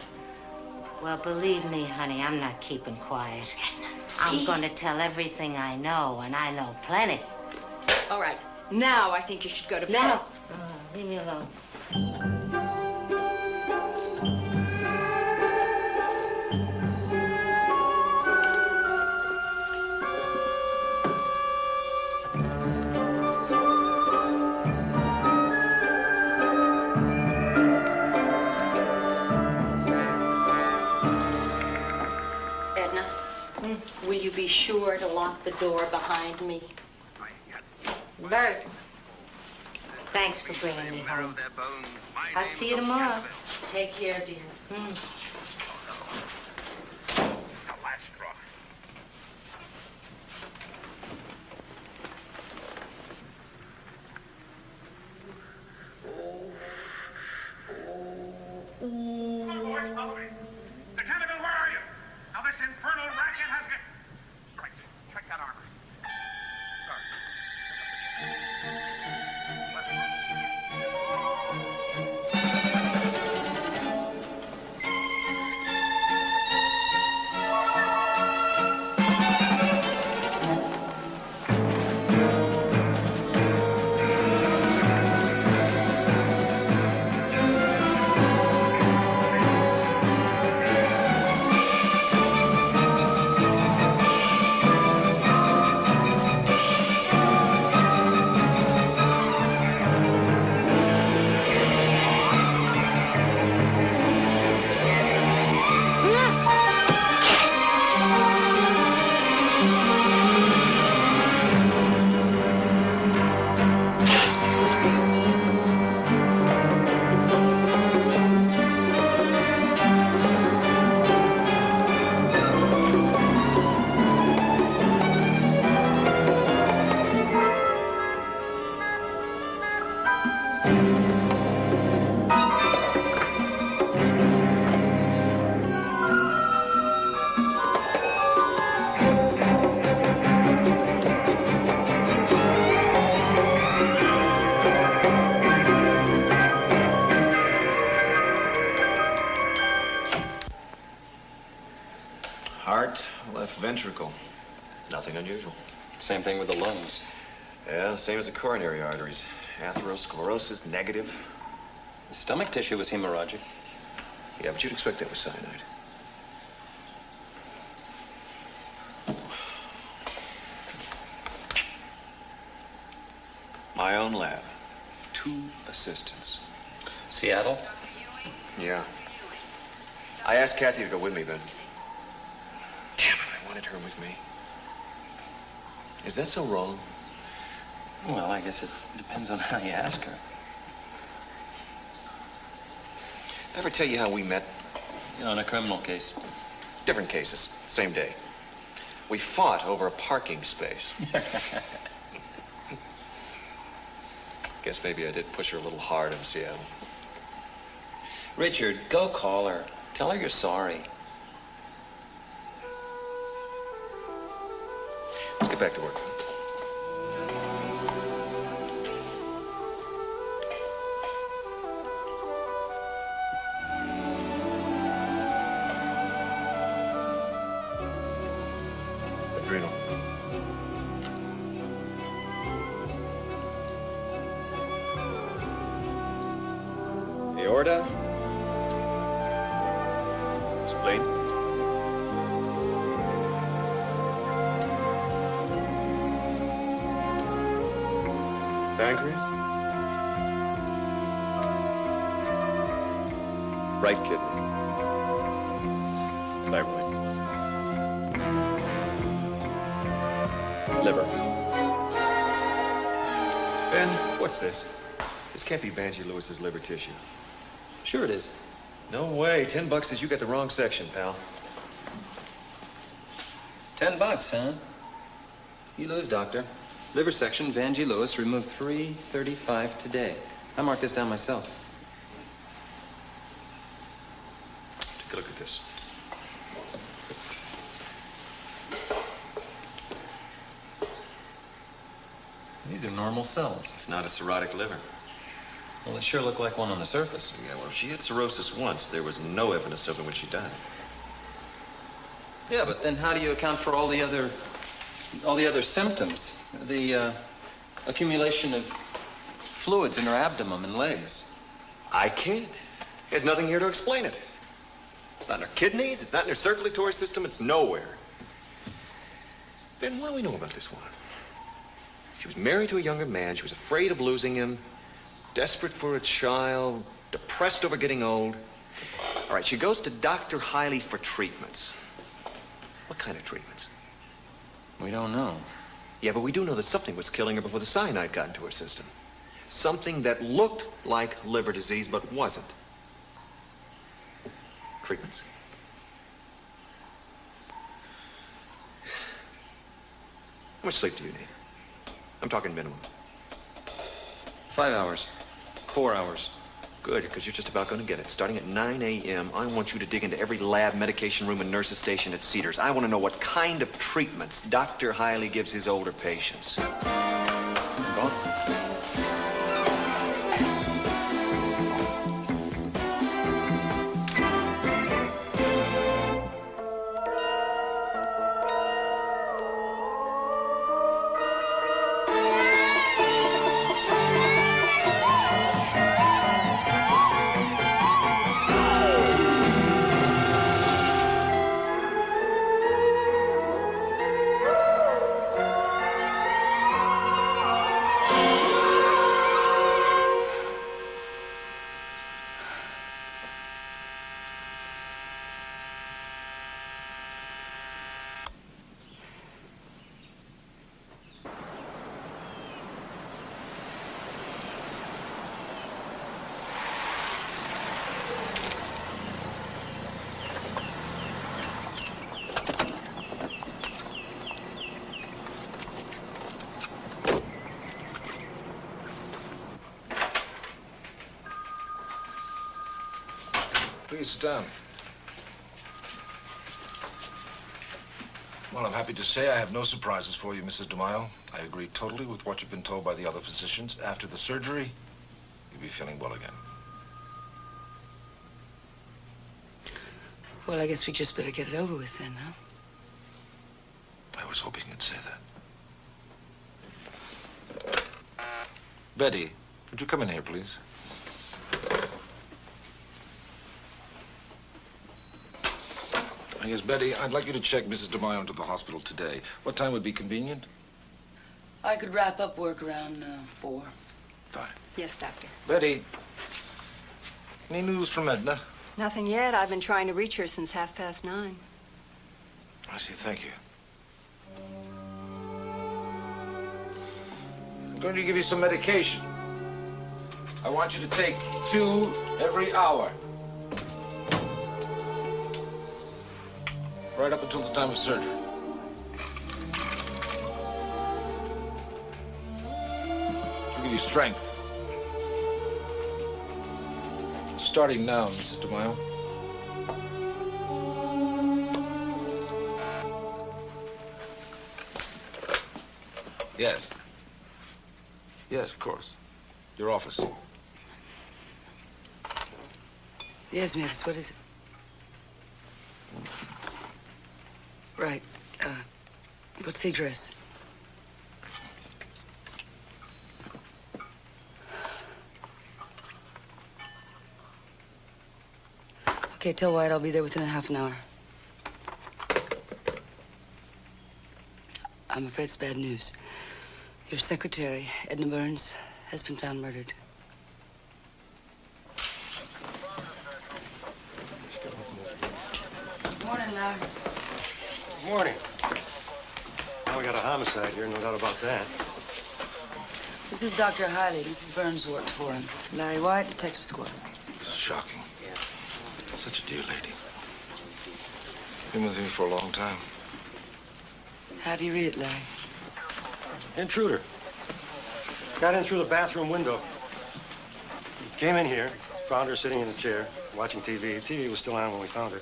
Well, believe me, honey, I'm not keeping quiet. Edna, I'm going to tell everything I know, and I know plenty. All right. Now I think you should go to bed. No. Leave me alone. Edna, Will you be sure to lock the door behind me? Bert, thanks for bringing me home. I'll see you tomorrow. Take care, dear. Heart, left ventricle. Nothing unusual. Same thing with the lungs. Yeah, same as the coronary arteries. Atherosclerosis, negative. The stomach tissue was hemorrhagic. Yeah, but you'd expect that with cyanide. My own lab. 2 assistants. Seattle? Yeah. I asked Kathy to go with me, Ben. Damn it, I wanted her with me. Is that so wrong? Well, I guess it depends on how you ask her. Ever tell you how we met? On a criminal case. Different cases, same day. We fought over a parking space. Guess maybe I did push her a little hard in Seattle. Richard, go call her. Tell her you're sorry. Let's get back to work. Adrenal. Aorta. Spleen. Pancreas. Right kidney. Thyroid. Liver. Ben, what's this? This can't be Banshee Lewis's liver tissue. Sure it is. No way. $10 says you got the wrong section, pal. $10, huh? You lose, doctor. Liver section, Vangie Lewis, removed 335 today. I marked this down myself. Take a look at this. These are normal cells. It's not a cirrhotic liver. Well, they sure look like one on the surface. Yeah, well, if she had cirrhosis once, there was no evidence of it when she died. Yeah, but then how do you account for all the other symptoms? The accumulation of fluids in her abdomen and legs. I can't. There's nothing here to explain it. It's not in her kidneys, it's not in her circulatory system, it's nowhere. Ben, what do we know about this woman? She was married to a younger man, she was afraid of losing him, desperate for a child, depressed over getting old. All right, she goes to Dr. Highley for treatments. What kind kind of treatments? We don't know. Yeah, but we do know that something was killing her before the cyanide got into her system. Something that looked like liver disease, but wasn't. Treatments? How much sleep do you need? I'm talking minimum. 5 hours. 4 hours. Good, because you're just about going to get it. Starting at 9 a.m., I want you to dig into every lab, medication room, and nurse's station at Cedars. I want to know what kind of treatments Dr. Highley gives his older patients. Go on. Please sit down. Well, I'm happy to say I have no surprises for you, Mrs. DeMaio. I agree totally with what you've been told by the other physicians. After the surgery, you'll be feeling well again. Well, I guess we just better get it over with then, huh? I was hoping you'd say that. Betty, would you come in here, please? Yes, Betty, I'd like you to check Mrs. DeMaio into the hospital today. What time would be convenient? I could wrap up work around 4. Fine. Yes, Doctor. Betty, any news from Edna? Nothing yet. I've been trying to reach her since 9:30. I see, thank you. I'm going to give you some medication. I want you to take 2 every hour. Right up until the time of surgery. It'll give you strength. Starting now, Mrs. DeMaio. Yes. Yes, of course. Your office. Yes, miss, what is it? Right. What's the address? Okay, tell White I'll be there within a half an hour. I'm afraid it's bad news. Your secretary, Edna Burns, has been found murdered. Morning, Larry. Morning. Now we got a homicide here, no doubt about that. This is Dr. Highley. Mrs. Burns worked for him. Larry White, Detective Squad. This is shocking. Such a dear lady. Been with me for a long time. How do you read it, Larry? Intruder. Got in through the bathroom window. Came in here, found her sitting in a chair, watching TV. TV was still on when we found her.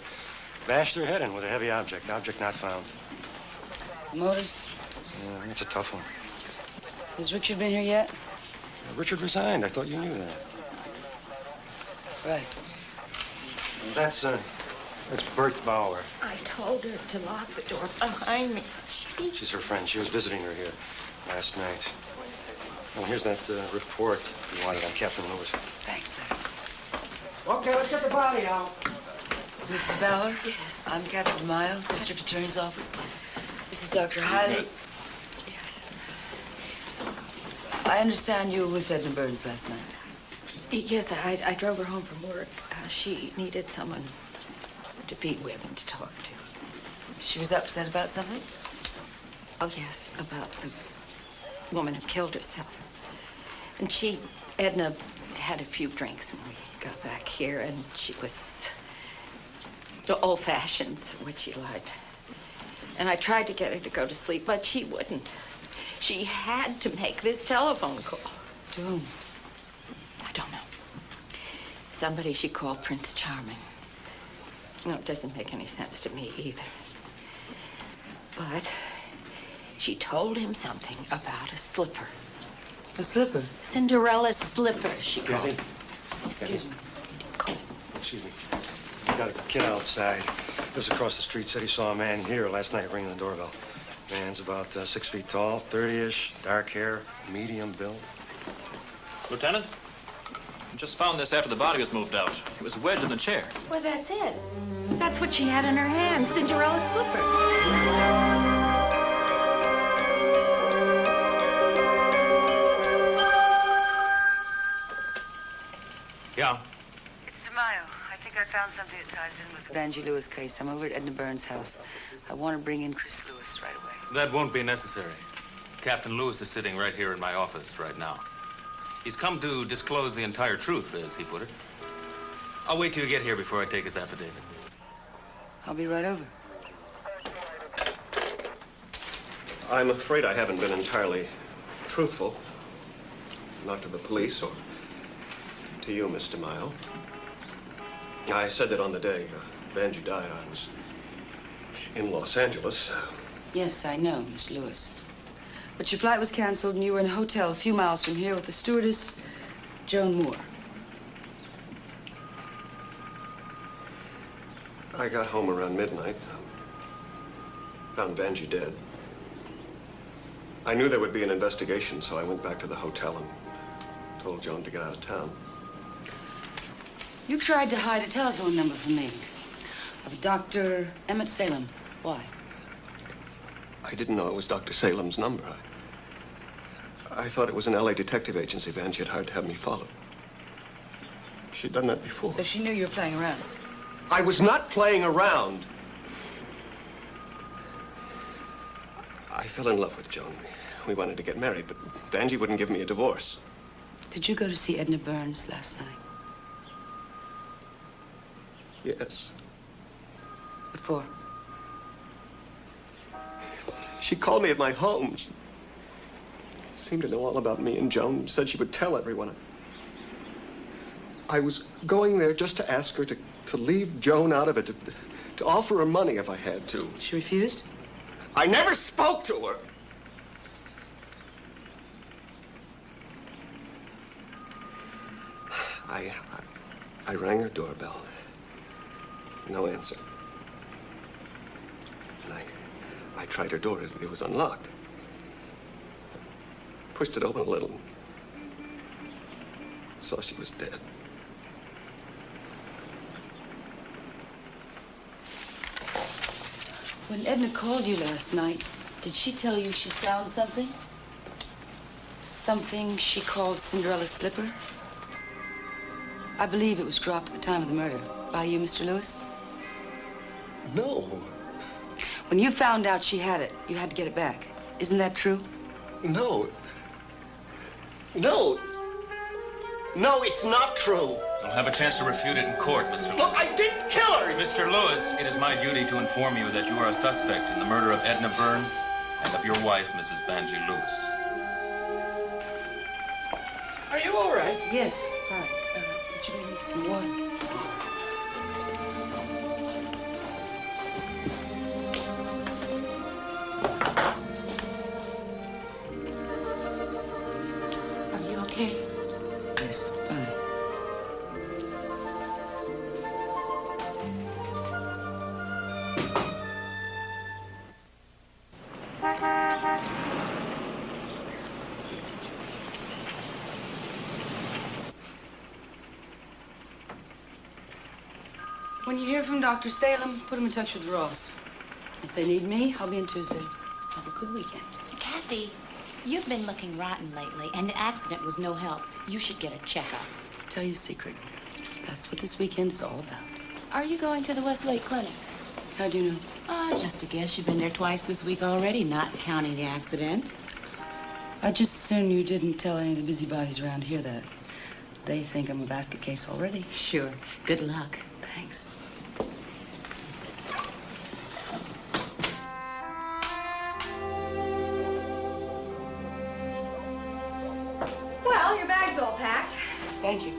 Bashed her head in with a heavy object. Object not found. Motives? Yeah, that's a tough one. Has Richard been here yet? Richard resigned. I thought you knew that. Right. That's Bert Bauer. I told her to lock the door behind me. She's her friend. She was visiting her here last night. Well, here's that report you wanted on Captain Lewis. Thanks, Larry. Okay, let's get the body out. Mrs. Bauer? Yes. I'm Captain DeMaio, District Attorney's Office. This is Dr. Highley. Yes. I understand you were with Edna Burns last night. Yes, I drove her home from work. She needed someone to be with and to talk to. She was upset about something? Oh, yes, about the woman who killed herself. And Edna had a few drinks when we got back here, and she was the old fashions, what she liked. And I tried to get her to go to sleep, but she wouldn't. She had to make this telephone call. To whom? I don't know. Somebody she called Prince Charming. No, it doesn't make any sense to me either. But she told him something about a slipper. A slipper? Cinderella's slipper, she called Kathy? it. Excuse me. Of course. Excuse me. We got a kid outside. Lives across the street. Said he saw a man here last night ringing the doorbell. Man's about 6 feet tall, 30-ish, dark hair, medium build. Lieutenant, I just found this after the body was moved out. It was wedged in the chair. Well, that's it. That's what she had in her hand, Cinderella's slipper. Yeah. It's DeMaio. I think I found something that ties in with the Vanjie Lewis case. I'm over at Edna Burns' house. I want to bring in Chris Lewis right away. That won't be necessary. Captain Lewis is sitting right here in my office right now. He's come to disclose the entire truth, as he put it. I'll wait till you get here before I take his affidavit. I'll be right over. I'm afraid I haven't been entirely truthful. Not to the police or to you, Miss DeMaio. I said that on the day Vanjie died, I was in Los Angeles. Yes, I know, Mr. Lewis. But your flight was canceled and you were in a hotel a few miles from here with the stewardess, Joan Moore. I got home around midnight. Found Vanjie dead. I knew there would be an investigation, so I went back to the hotel and told Joan to get out of town. You tried to hide a telephone number from me of Dr. Emmett Salem. Why? I didn't know it was Dr. Salem's number. I thought it was an LA detective agency Vanjie had hired to have me followed. She'd done that before. So she knew you were playing around. I was not playing around. I fell in love with Joan. We wanted to get married, but Vanjie wouldn't give me a divorce. Did you go to see Edna Burns last night? Yes. What for? She called me at my home. She seemed to know all about me and Joan. Said she would tell everyone. I was going there just to ask her to leave Joan out of it, to offer her money if I had to. She refused? I never spoke to her. I rang her doorbell. No answer. And I tried her door. It was unlocked. Pushed it open a little. Saw she was dead. When Edna called you last night, did she tell you she found something? Something she called Cinderella's slipper? I believe it was dropped at the time of the murder. By you, Mr. Lewis? No. When you found out she had it, you had to get it back. Isn't that true? No. No. No, it's not true. You'll have a chance to refute it in court, Mr. Lewis. Look, I didn't kill her! Mr. Lewis, it is my duty to inform you that you are a suspect in the murder of Edna Burns and of your wife, Mrs. Vanjie Lewis. Are you all right? Yes. Hi. Would you need some water? Are you okay? Yes, fine. When you hear from Dr. Salem, put him in touch with Ross. If they need me, I'll be in Tuesday. Have a good weekend. Kathy, you've been looking rotten lately, and the accident was no help. You should get a checkup. I'll tell you a secret. That's what this weekend is all about. Are you going to the Westlake Clinic? How do you know? Just a guess. You've been there twice this week already, not counting the accident. I just assume you didn't tell any of the busybodies around here that. They think I'm a basket case already. Sure. Good luck. Thanks. Well, your bag's all packed. Thank you.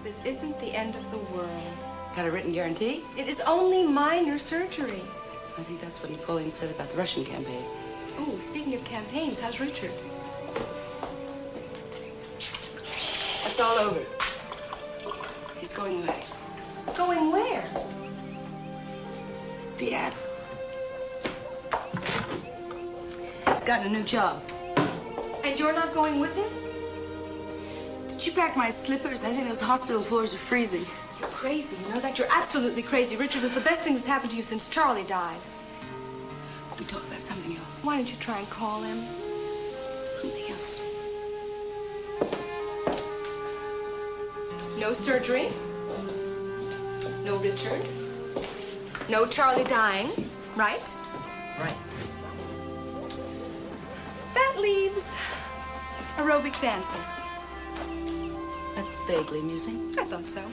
This isn't the end of the world. Got a written guarantee? It is only minor surgery. I think that's what Napoleon said about the Russian campaign. Oh, speaking of campaigns, how's Richard? It's all over. He's going away. Going where? Seattle. He's gotten a new job. And you're not going with him? Did you pack my slippers? I think those hospital floors are freezing. You're crazy, you know that? You're absolutely crazy. Richard is the best thing that's happened to you since Charlie died. Could we talk about something else? Why don't you try and call him? Something else. No surgery. No Richard. No Charlie dying, right? Right. That leaves aerobic dancing. That's vaguely amusing. I thought so.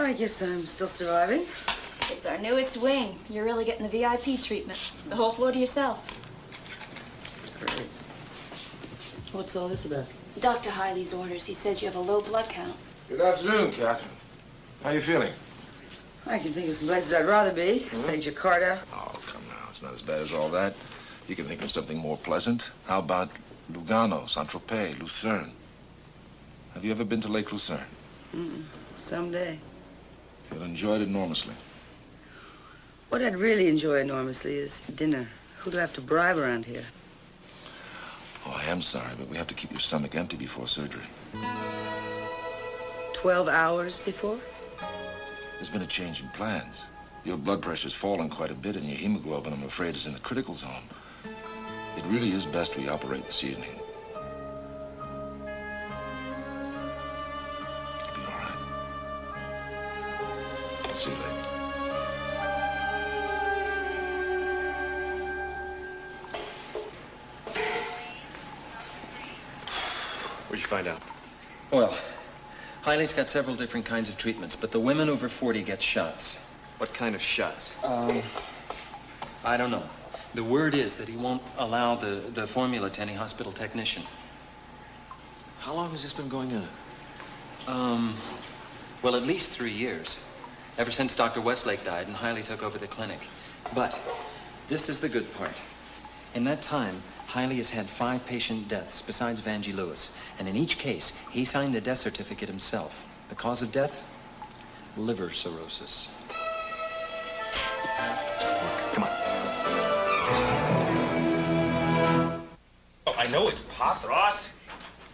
I guess I'm still surviving. It's our newest wing. You're really getting the VIP treatment. The whole floor to yourself. Great. What's all this about? Dr. Highley's orders. He says you have a low blood count. Good afternoon, Catherine. How you feeling? I can think of some places I'd rather be. Say Jakarta. Oh, come now. It's not as bad as all that. You can think of something more pleasant. How about Lugano, Saint-Tropez, Lucerne? Have you ever been to Lake Lucerne? Someday. You'll enjoy it enormously. What I'd really enjoy enormously is dinner. Who do I have to bribe around here? Oh, I am sorry, but we have to keep your stomach empty before surgery. 12 hours before? There's been a change in plans. Your blood pressure's fallen quite a bit, and your hemoglobin, I'm afraid, is in the critical zone. It really is best we operate this evening. You'll be all right. I'll see you later. What'd you find out? Well, Highley's got several different kinds of treatments, but the women over 40 get shots. What kind of shots? I don't know. The word is that he won't allow the formula to any hospital technician. How long has this been going on? Well, at least 3 years. Ever since Dr. Westlake died and Highley took over the clinic. But this is the good part. In that time, Highley has had 5 patient deaths besides Vangie Lewis. And in each case, he signed the death certificate himself. The cause of death? Liver cirrhosis. Come on. Oh, I know it's possible. Ross?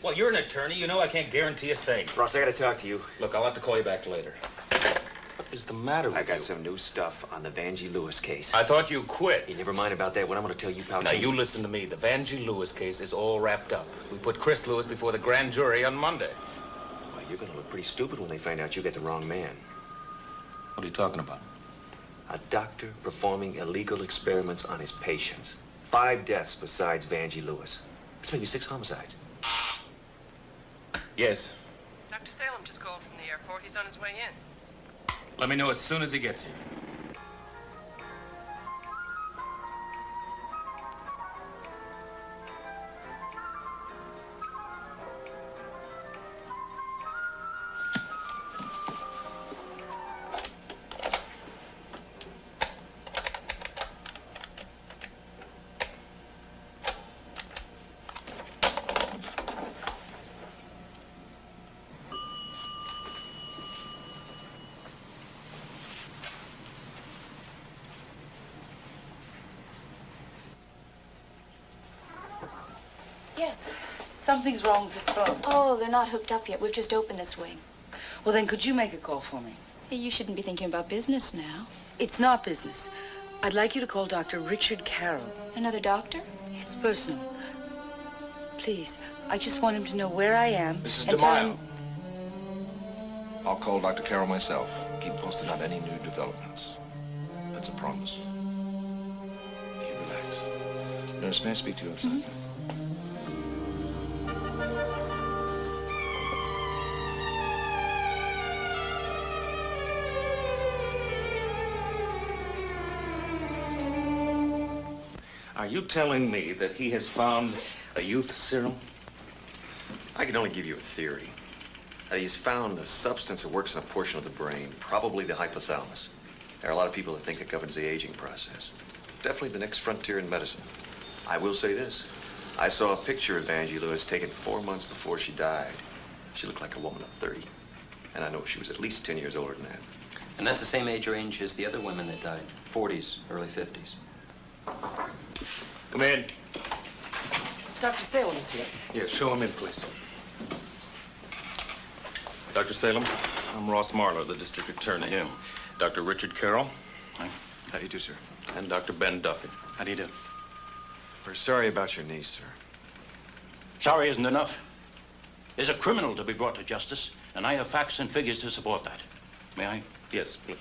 Well, you're an attorney. You know I can't guarantee a thing. Ross, I gotta talk to you. Look, I'll have to call you back later. What is the matter with you? I got some new stuff on the Vangie Lewis case. I thought you quit. Hey, never mind about that. What I'm gonna tell you, pal. Now, you listen to me. The Vangie Lewis case is all wrapped up. We put Chris Lewis before the grand jury on Monday. Well, you're gonna look pretty stupid when they find out you got the wrong man. What are you talking about? A doctor performing illegal experiments on his patients. 5 deaths besides Vangie Lewis. That's maybe 6 homicides. Yes. Dr. Salem just called from the airport. He's on his way in. Let me know as soon as he gets here. Yes. Something's wrong with this phone. Oh, they're not hooked up yet. We've just opened this wing. Well, then could you make a call for me? Hey, you shouldn't be thinking about business now. It's not business. I'd like you to call Dr. Richard Carroll. Another doctor? It's personal. Please, I just want him to know where I am. Mrs. and tell DeMaio. him... I'll call Dr. Carroll myself. Keep posted on any new developments. That's a promise. You relax. Nurse, may I speak to you outside? Are you telling me that he has found a youth serum? I can only give you a theory. That he's found a substance that works in a portion of the brain, probably the hypothalamus. There are a lot of people that think it governs the aging process. Definitely the next frontier in medicine. I will say this. I saw a picture of Vanjie Lewis taken 4 months before she died. She looked like a woman of 30. And I know she was at least 10 years older than that. And that's the same age range as the other women that died. 40s, early 50s. Come in. Dr. Salem is here. Yes, show him in, please. Dr. Salem, I'm Ross Marlowe, the district attorney. How do you do? Dr. Richard Carroll. How do you do, sir? And Dr. Ben Duffy. How do you do? We're sorry about your niece, sir. Sorry isn't enough. There's a criminal to be brought to justice, and I have facts and figures to support that. May I? Yes, please.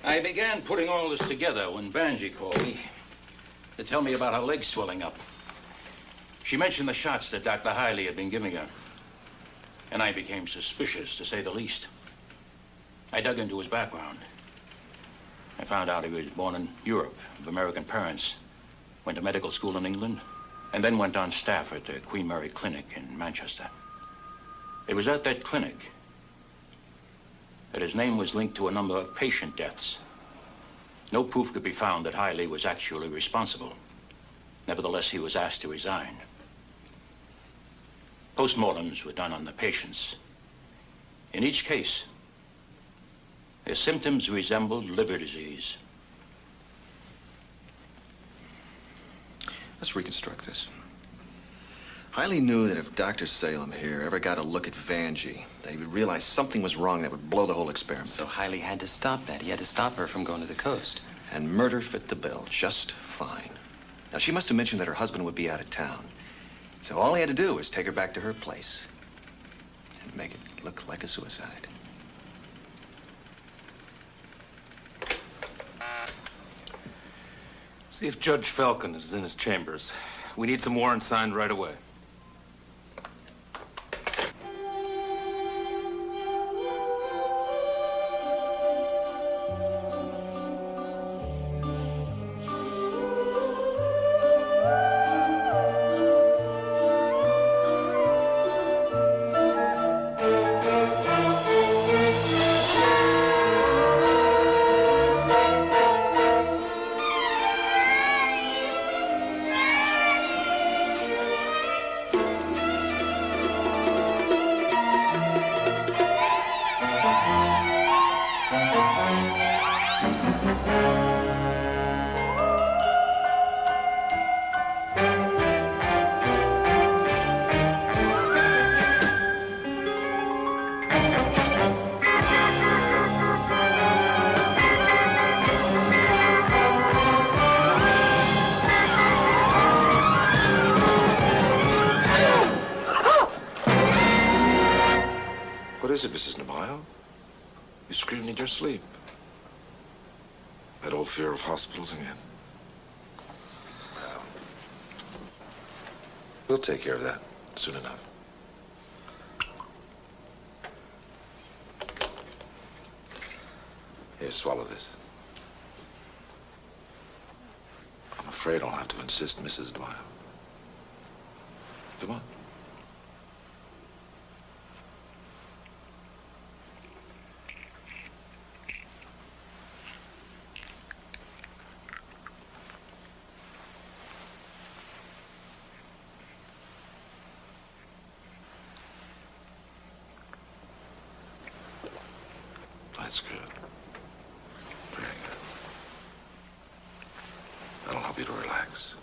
I began putting all this together when Vanjie called me to tell me about her legs swelling up. She mentioned the shots that Dr. Highley had been giving her, and I became suspicious, to say the least. I dug into his background. I found out he was born in Europe, of American parents, went to medical school in England, and then went on staff at the Queen Mary Clinic in Manchester. It was at that clinic that his name was linked to a number of patient deaths. No proof could be found that Highley was actually responsible. Nevertheless, he was asked to resign. Postmortems were done on the patients. In each case, their symptoms resembled liver disease. Let's reconstruct this. Highley knew that if Dr. Salem here ever got a look at Vanjie, that he would realize something was wrong that would blow the whole experiment. So Highley had to stop that. He had to stop her from going to the coast. And murder fit the bill just fine. Now, she must have mentioned that her husband would be out of town. So all he had to do was take her back to her place and make it look like a suicide. See if Judge Falcon is in his chambers. We need some warrants signed right away. What is it, Mrs. DeMaio? You screamed in your sleep. That old fear of hospitals again. Well, we'll take care of that soon enough. Here, swallow this. I'm afraid I'll have to insist, Mrs. DeMaio. Come on. That's good. Very good. That'll help you to relax.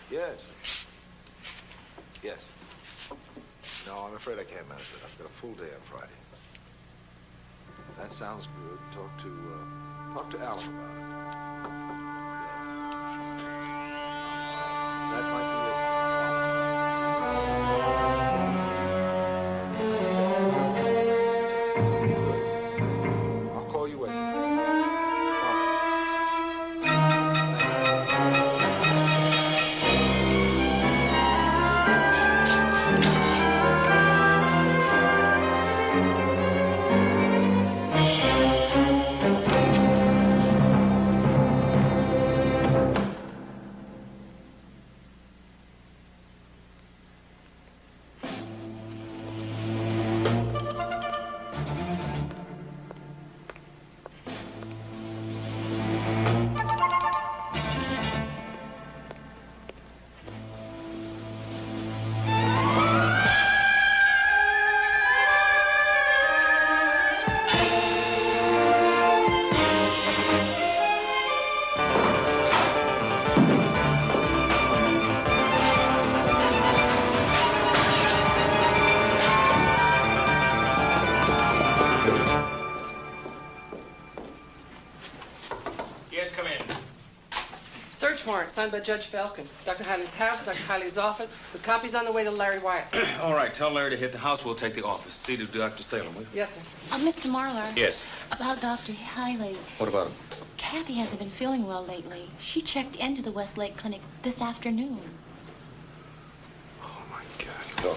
Yes. Yes. No, I'm afraid I can't manage it. I've got a full day on Friday. That sounds good. Talk to Alan about it. That might be it. I'll call you Wednesday. Warrant signed by Judge Falcon. Dr. Highley's house, Dr. Highley's office. The copy's on the way to Larry Wyatt. All right, tell Larry to hit the house. We'll take the office. See to Dr. Salem, will you? Yes, sir. Mr. Marlar. Yes. About Dr. Highley. What about him? Kathy hasn't been feeling well lately. She checked into the Westlake Clinic this afternoon. Oh, my God. Go.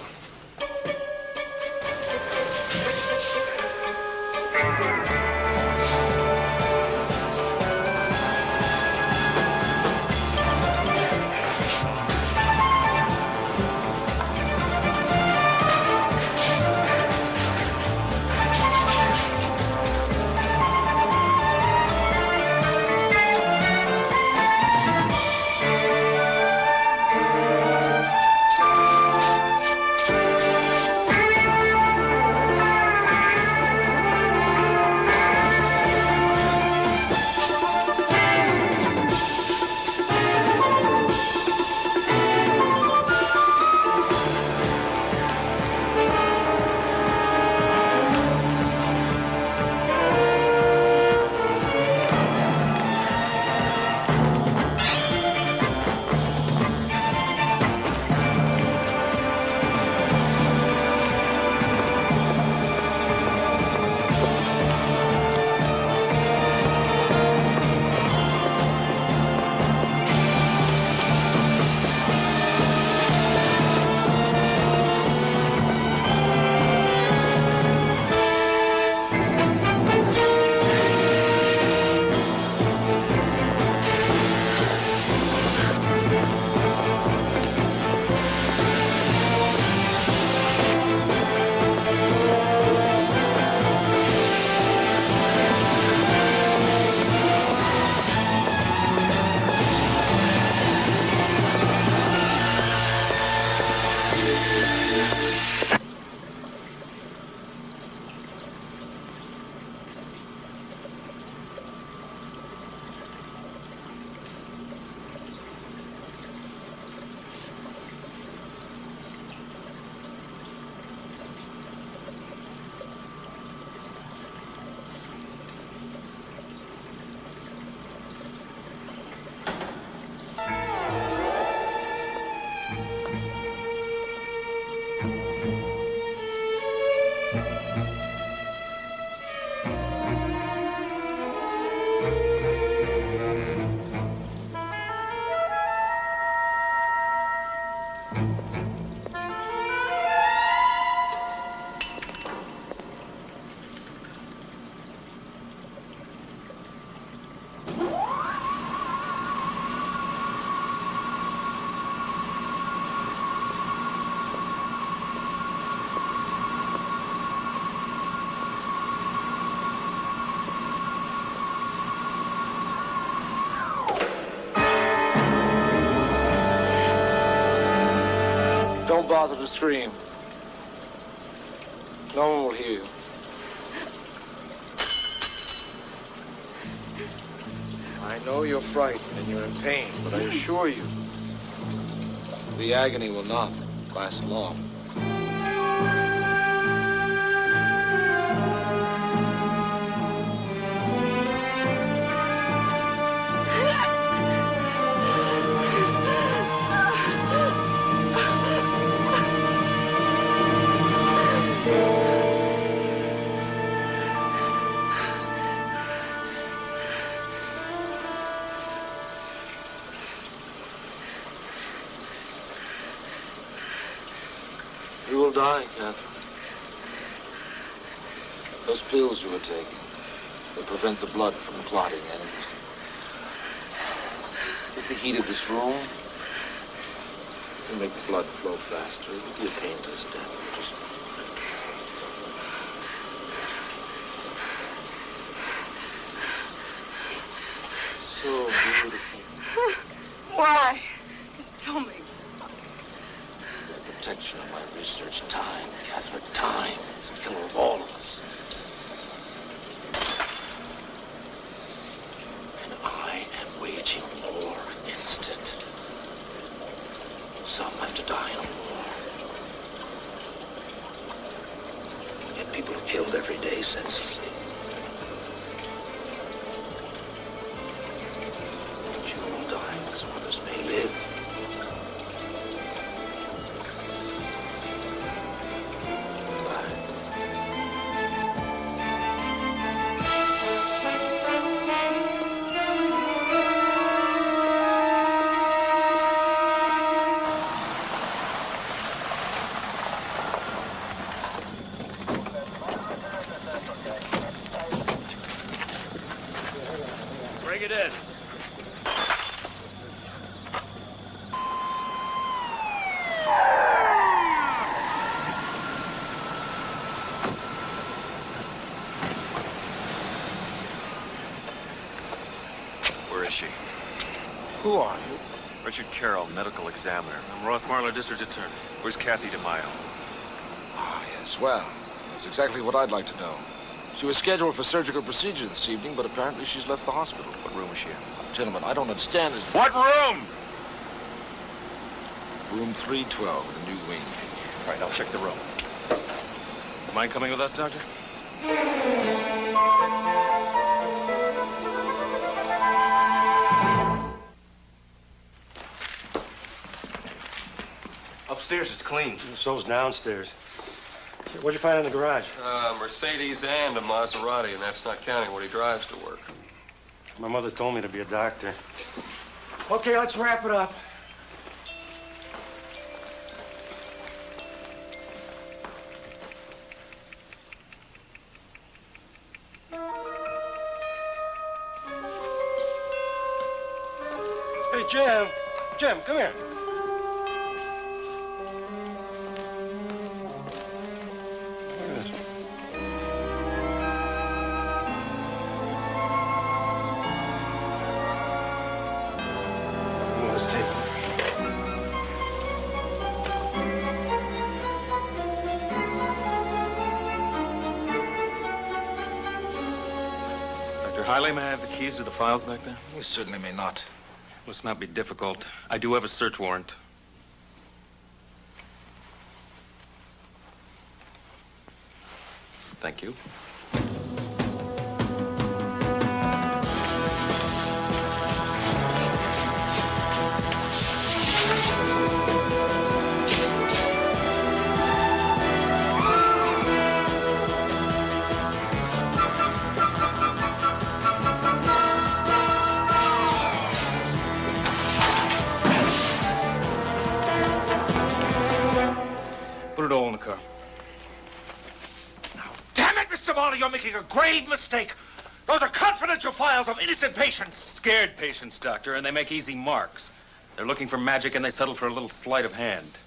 bother to scream. No one will hear you. I know you're frightened and you're in pain, but I assure you, the agony will not last long. You will die, Catherine. Those pills you were taking, they prevent the blood from clotting, and with the heat of this room, they make the blood flow faster. It will be a painless death. It will just drift away. So beautiful. Why? Just tell me. Protection of my research. Time, Catherine, time. It's the killer of all of us. And I am waging war against it. Some have to die in a war. Yet people are killed every day senselessly. But you will die so others may live. Bring it in. Where is she? Who are you? Richard Carroll, medical examiner. I'm Ross Marlowe, district attorney. Where's Kathy DeMaio? Ah, yes. Well, that's exactly what I'd like to know. She was scheduled for surgical procedure this evening, but apparently she's left the hospital. What room is she in? Gentlemen, I don't understand this. What room? Room 312, the new wing. All right, I'll check the room. Mind coming with us, Doctor? Upstairs is clean. So's downstairs. What'd you find in the garage? Mercedes and a Maserati, and that's not counting what he drives to work. My mother told me to be a doctor. Okay, let's wrap it up. Hey, Jim. Jim, come here. Highley, may I have the keys to the files back there? You certainly may not. Let's not be difficult. I do have a search warrant. Thank you. Put it all in the car. Damn it, Mr. Marley, you're making a grave mistake. Those are confidential files of innocent patients. Scared patients, Doctor, and they make easy marks. They're looking for magic, and they settle for a little sleight of hand.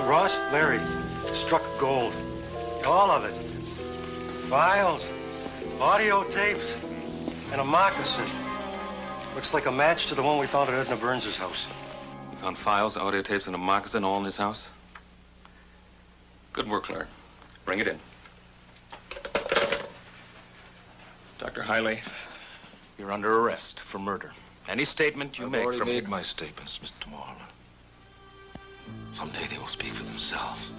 Ross, Larry, struck gold. All of it. Files, Audio tapes and a moccasin. Looks like a match to the one we found at Edna Burns's house. You found files, audio tapes, and a moccasin all in his house? Good work, Claire. Bring it in. Dr. Highley, you're under arrest for murder. Any statement you I've make already from made here... my statements, Mr. Marlin. Someday they will speak for themselves.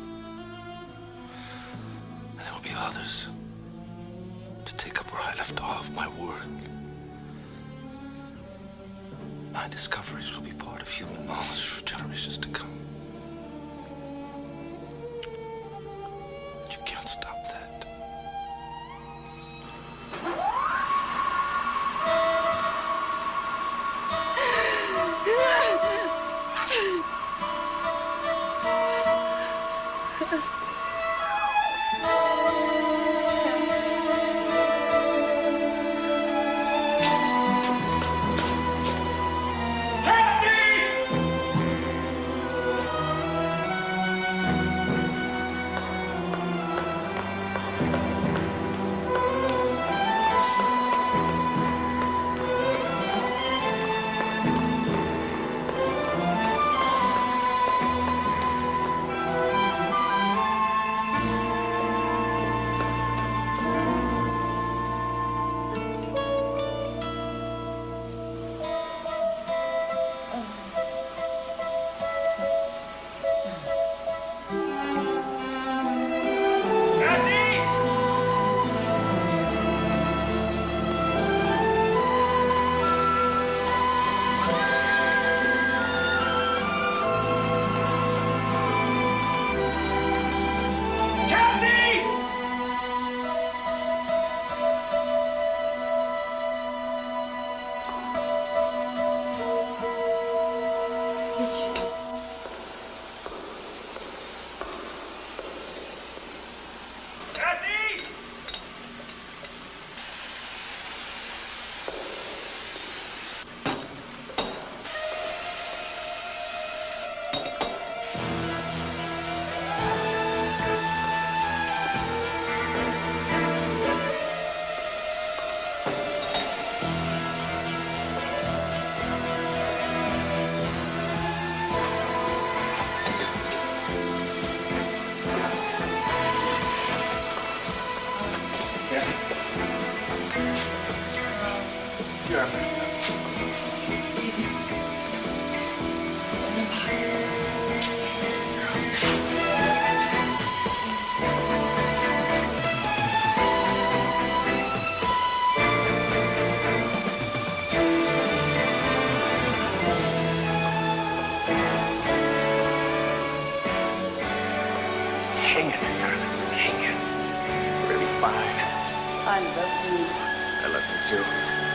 And there will be others to take up where I left off, my work. My discoveries will be part of human knowledge for generations to come. But you can't stop that. I love you. I love you too.